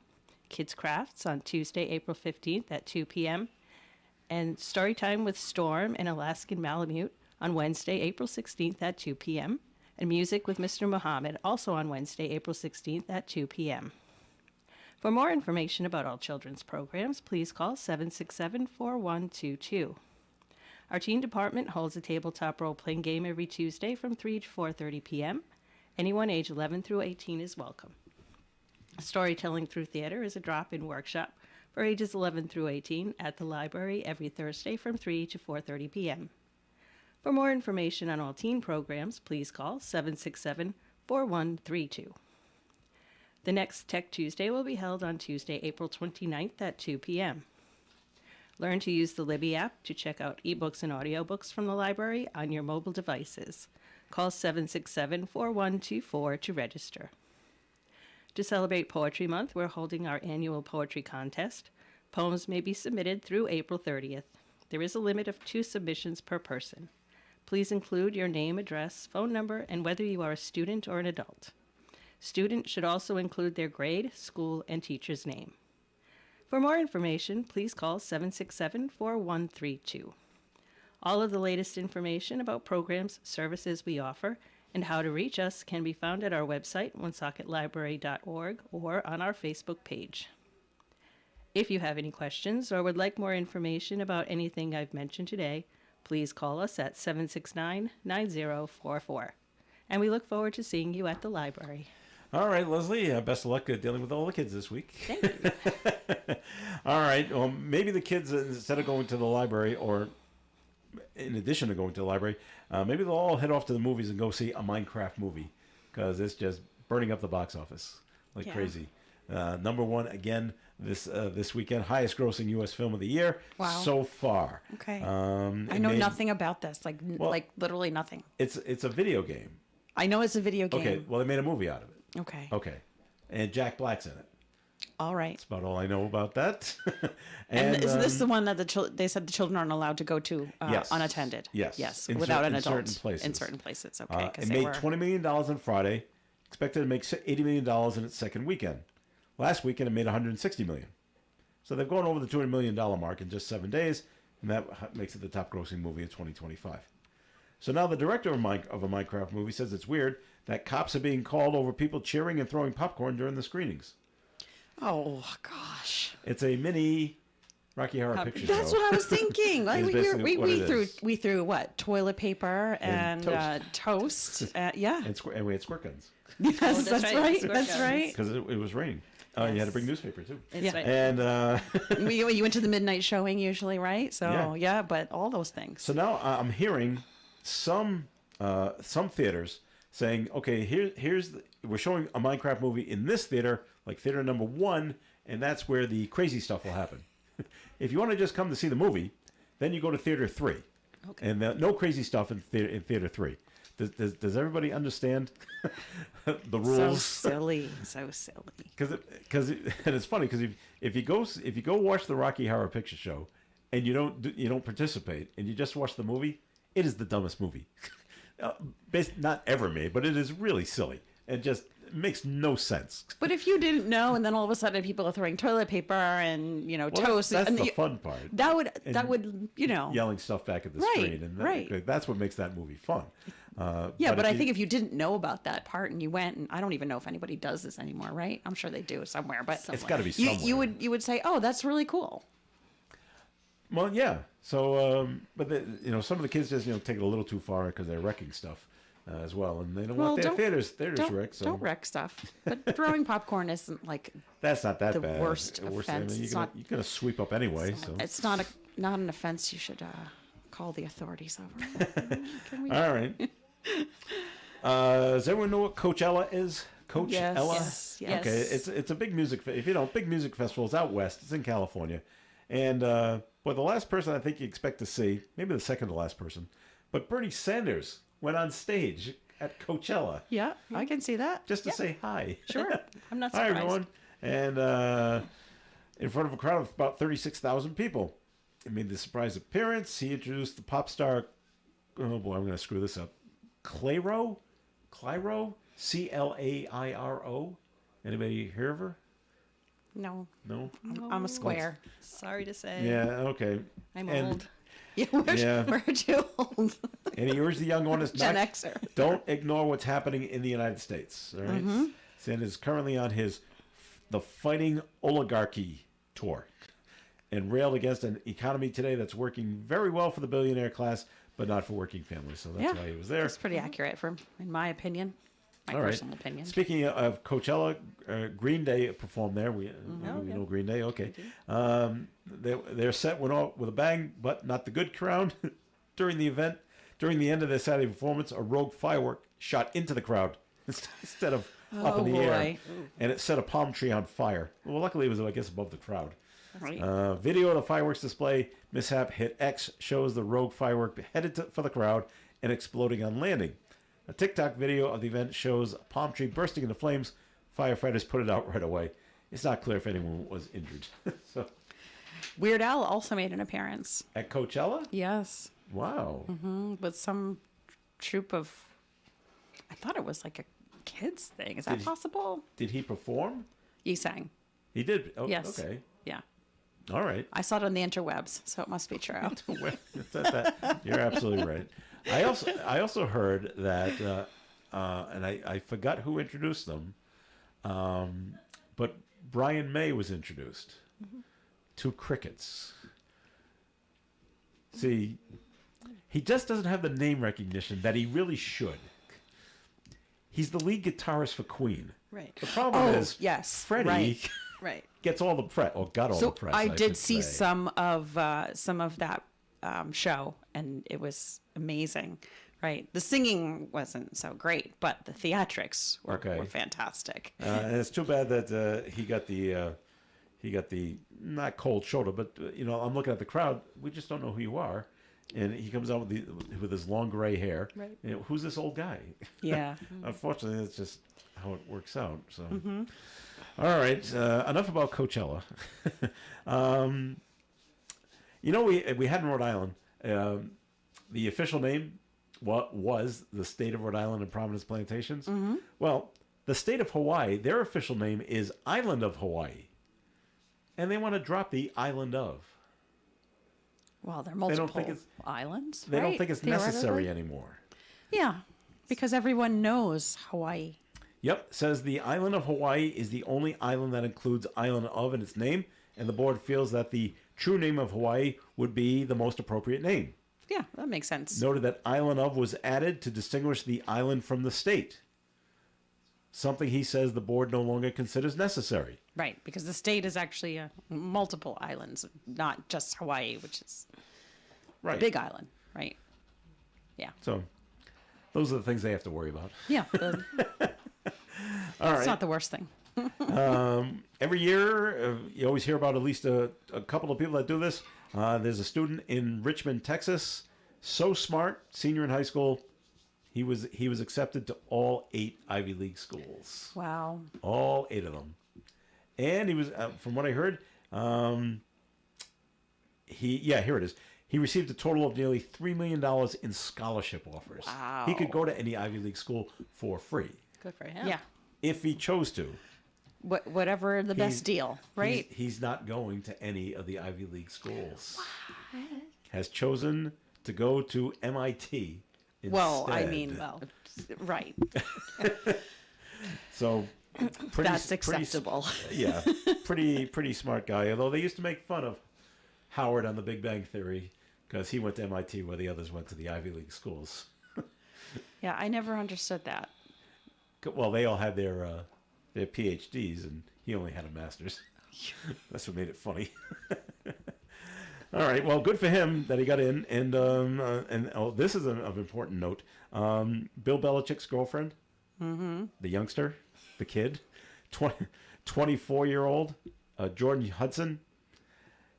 Kids Crafts on Tuesday, April 15th at 2 p.m., and Storytime with Storm and Alaskan Malamute on Wednesday, April 16th at 2 p.m., and Music with Mr. Muhammad also on Wednesday, April 16th at 2 p.m. For more information about all children's programs, please call 767-4122. Our teen department holds a tabletop role-playing game every Tuesday from 3 to 4:30 p.m. Anyone age 11 through 18 is welcome. Storytelling through theater is a drop-in workshop for ages 11 through 18 at the library every Thursday from 3 to 4:30 p.m. For more information on all teen programs, please call 767-4132. The next Tech Tuesday will be held on Tuesday, April 29th at 2 p.m. Learn to use the Libby app to check out ebooks and audiobooks from the library on your mobile devices. Call 767-4124 to register. To celebrate Poetry Month, we're holding our annual poetry contest. Poems may be submitted through April 30th. There is a limit of 2 submissions per person. Please include your name, address, phone number, and whether you are a student or an adult. Students should also include their grade, school, and teacher's name. For more information, please call 767-4132. All of the latest information about programs, services we offer, and how to reach us can be found at our website, woonsocketlibrary.org, or on our Facebook page. If you have any questions or would like more information about anything I've mentioned today, please call us at 769-9044. And we look forward to seeing you at the library. All right, Leslie, best of luck dealing with all the kids this week. Thank you. All right, well, maybe the kids, instead of going to the library, or in addition to going to the library, maybe they'll all head off to the movies and go see a Minecraft movie, because it's just burning up the box office like crazy. Number one, again, this weekend, highest grossing U.S. film of the year so far. Okay. I know nothing about this, like literally nothing. It's a video game. I know it's a video game. Okay, well, they made a movie out of it. Okay. And Jack Black's in it. All right. That's about all I know about that. and is this the one that they said the children aren't allowed to go to yes. unattended? Yes. Without an adult. In certain places. Okay. It made $20 million on Friday. Expected to make $80 million in its second weekend. Last weekend, it made $160 million. So they've gone over the $200 million mark in just 7 days, and that makes it the top grossing movie of 2025. So now the director of a Minecraft movie says it's weird that cops are being called over people cheering and throwing popcorn during the screenings. Oh, gosh. It's a mini Rocky Horror Picture Show. That's what I was thinking. Like, we threw what? Toilet paper and toast. Yeah. And we had squirt guns. Yes, that's right. That's right. Because it was raining. Oh, you had to bring newspaper too. Right. And you went to the midnight showing usually, right? So yeah, but all those things. So now I'm hearing some theaters saying, okay, we're showing a Minecraft movie in this theater, like theater number 1, and that's where the crazy stuff will happen. If you want to just come to see the movie, then you go to theater 3, and no crazy stuff in theater 3. Does everybody understand the rules? So silly. Because and it's funny because if you go watch the Rocky Horror Picture Show, and you don't participate and you just watch the movie, it is the dumbest movie, not ever made, but it is really silly and just makes no sense. But if you didn't know, and then all of a sudden people are throwing toilet paper and toast, that's and the fun part. That would yelling stuff back at the screen, and that's what makes that movie fun. But I think if you didn't know about that part and you went, and I don't even know if anybody does this anymore, right? I'm sure they do somewhere, but it's got to be somewhere. You would say, oh, that's really cool. Well, yeah. So, but some of the kids just take it a little too far because they're wrecking stuff as well, and they don't want their theaters wrecked. So don't wreck stuff. But throwing popcorn isn't like that's not that the bad. Worst offense. I mean, you're gonna sweep up anyway. It's not an offense. You should call the authorities over. All right. Does everyone know what Coachella is? Yes. Okay, it's a big music. If you know, big music festival. It's out west. It's in California, and the last person I think you expect to see, maybe the second to last person, but Bernie Sanders went on stage at Coachella. Yeah, I can see that. Just to say hi. Sure, I'm not surprised. Hi everyone, and in front of a crowd of about 36,000 people. He made the surprise appearance. He introduced the pop star. Oh boy, I'm going to screw this up. Clairo, Clairo. Anybody hear of her? No. I'm a square. Sorry to say. Yeah. Okay. I'm old. Yeah, we're too old. And he urged the young ones Gen Xer. Don't ignore what's happening in the United States. All right. Mm-hmm. Sanders is currently on the Fighting Oligarchy tour, and railed against an economy today that's working very well for the billionaire class, but not for working families. So that's why he was there. That's pretty accurate, in my opinion. my All right. personal opinion. Speaking of Coachella, Green Day performed there. We know Green Day. Okay. Their set went off with a bang, but not the good crowd. During the end of their Saturday performance, a rogue firework shot into the crowd instead of up in the air, and it set a palm tree on fire. Well, luckily it was, I guess, above the crowd. Right. Video of the fireworks display mishap hit X shows the rogue firework headed for the crowd and exploding on landing. A TikTok video of the event shows a palm tree bursting into flames. Firefighters put it out right away. It's not clear if anyone was injured. So, Weird Al also made an appearance. at Coachella? Yes. Wow. With some troop of, I thought it was like a kids thing. Is that possible? Did he perform? He sang. He did? Oh, Yes. Okay. Yeah. All right. I saw it on the interwebs, so it must be true. You're absolutely right. I also heard that, and I forgot who introduced them, but Brian May was introduced to crickets. See, he just doesn't have the name recognition that he really should. He's the lead guitarist for Queen. Right. The problem is, yes, Freddie Right. gets all the press, or got all the press. I did should see say. some of that show, and it was amazing. Right, the singing wasn't so great, but the theatrics were fantastic. And it's too bad that he got the not cold shoulder, but I'm looking at the crowd. We just don't know who you are, and he comes out with his long gray hair. Right. Who's this old guy? Yeah. Unfortunately, that's just how it works out. So, all right, enough about Coachella. We had in Rhode Island the official name. What was the state of Rhode Island and Providence Plantations? Well, the state of Hawaii, their official name is Island of Hawaii. And they want to drop the island of. Well, there are multiple islands. They don't think it's necessary anymore. Yeah, because everyone knows Hawaii. Yep, says the island of Hawaii is the only island that includes island of in its name, and the board feels that the true name of Hawaii would be the most appropriate name. Yeah, that makes sense. Noted that island of was added to distinguish the island from the state. Something he says the board no longer considers necessary. Right, because the state is actually multiple islands, not just Hawaii, which is a big island, right? Yeah. So those are the things they have to worry about. Yeah. All right. It's not the worst thing. Every year, you always hear about at least a couple of people that do this. There's a student in Richmond, Texas, so smart, senior in high school. He was accepted to all 8 Ivy League schools. Wow. All 8 of them. And he was, from what I heard, here it is. He received a total of nearly $3 million in scholarship offers. Wow. He could go to any Ivy League school for free. Good for him. Yeah. If he chose to. Whatever the best deal, right? He's not going to any of the Ivy League schools. What? Has chosen to go to MIT instead. Well, I mean, right. So, that's acceptable. Pretty smart guy. Although they used to make fun of Howard on The Big Bang Theory because he went to MIT where the others went to the Ivy League schools. Yeah, I never understood that. Well, they all had their PhDs, and he only had a master's. That's what made it funny. All right, well, good for him that he got in. And this is of important note. Bill Belichick's girlfriend, the youngster, the kid, 24-year-old, Jordan Hudson.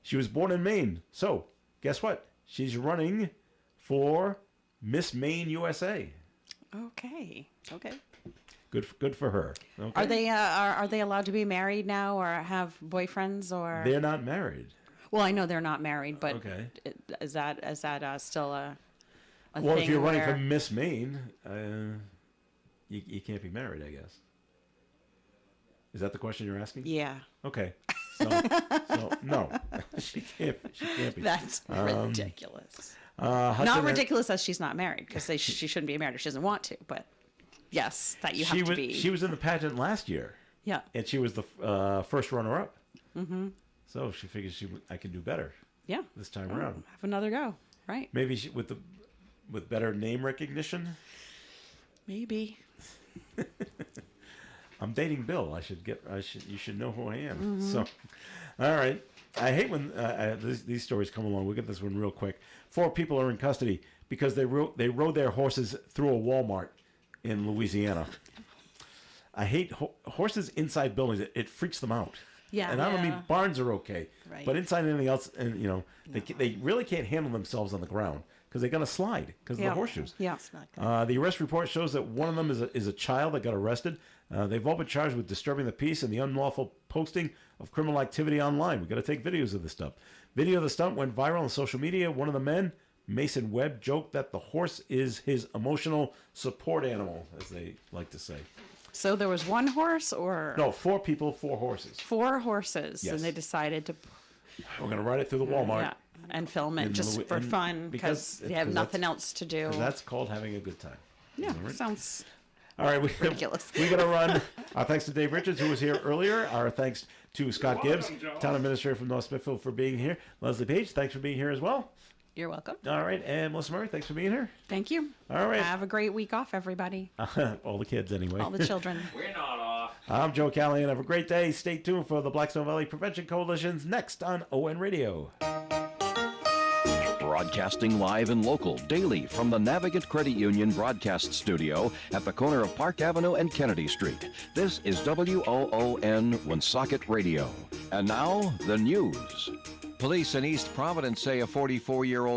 She was born in Maine. So, guess what? She's running for Miss Maine USA. Okay. Good for her. Okay. Are they allowed to be married now or have boyfriends or? They're not married. Well, I know they're not married, but okay. Is that still a well, thing if you're running where... for Miss Maine, you can't be married, I guess. Is that the question you're asking? Yeah. Okay. So no, she can't be. That's ridiculous. Not ridiculous as she's not married because she shouldn't be married if she doesn't want to, but yes, that you have to be. She was in the pageant last year. Yeah. And she was the first runner-up. Mm-hmm. So she figures I can do better. Yeah. This time around. Have another go, right? Maybe with better name recognition. Maybe. I'm dating Bill. You should know who I am. So, all right. I hate when these stories come along. We'll get this one real quick. 4 people are in custody because they rode their horses through a Walmart in Louisiana. I hate horses inside buildings. It freaks them out. Yeah. And I don't mean barns are okay, Right. but inside anything else, and they really can't handle themselves on the ground because they're gonna slide because of the horseshoes. Yeah. It's not good. The arrest report shows that one of them is a child that got arrested. They've all been charged with disturbing the peace and the unlawful posting of criminal activity online. We've got to take videos of this stuff. Video of the stunt went viral on social media. One of the men, Mason Webb, joked that the horse is his emotional support animal, as they like to say. So there was one horse or? No, 4 people, 4 horses. 4 horses. Yes. And they decided to We're going to ride it through the Walmart. and film it just for fun because they have nothing else to do. That's called having a good time. Yeah, All right. sounds All right, ridiculous. We got to run. Our thanks to Dave Richards, who was here earlier. Our thanks to Scott Gibbs, Town Administrator from North Smithfield, for being here. Leslie Page, thanks for being here as well. You're welcome. All right, and Melissa Murray, thanks for being here. Thank you. All right. Have a great week off, everybody. All the kids, anyway. All the children. We're not off. I'm Joe Callahan. Have a great day. Stay tuned for the Blackstone Valley Prevention Coalition's next on ON Radio. Broadcasting live and local daily from the Navigant Credit Union broadcast studio at the corner of Park Avenue and Kennedy Street. This is WOON Woonsocket Radio. And now, the news. Police in East Providence say a 44-year-old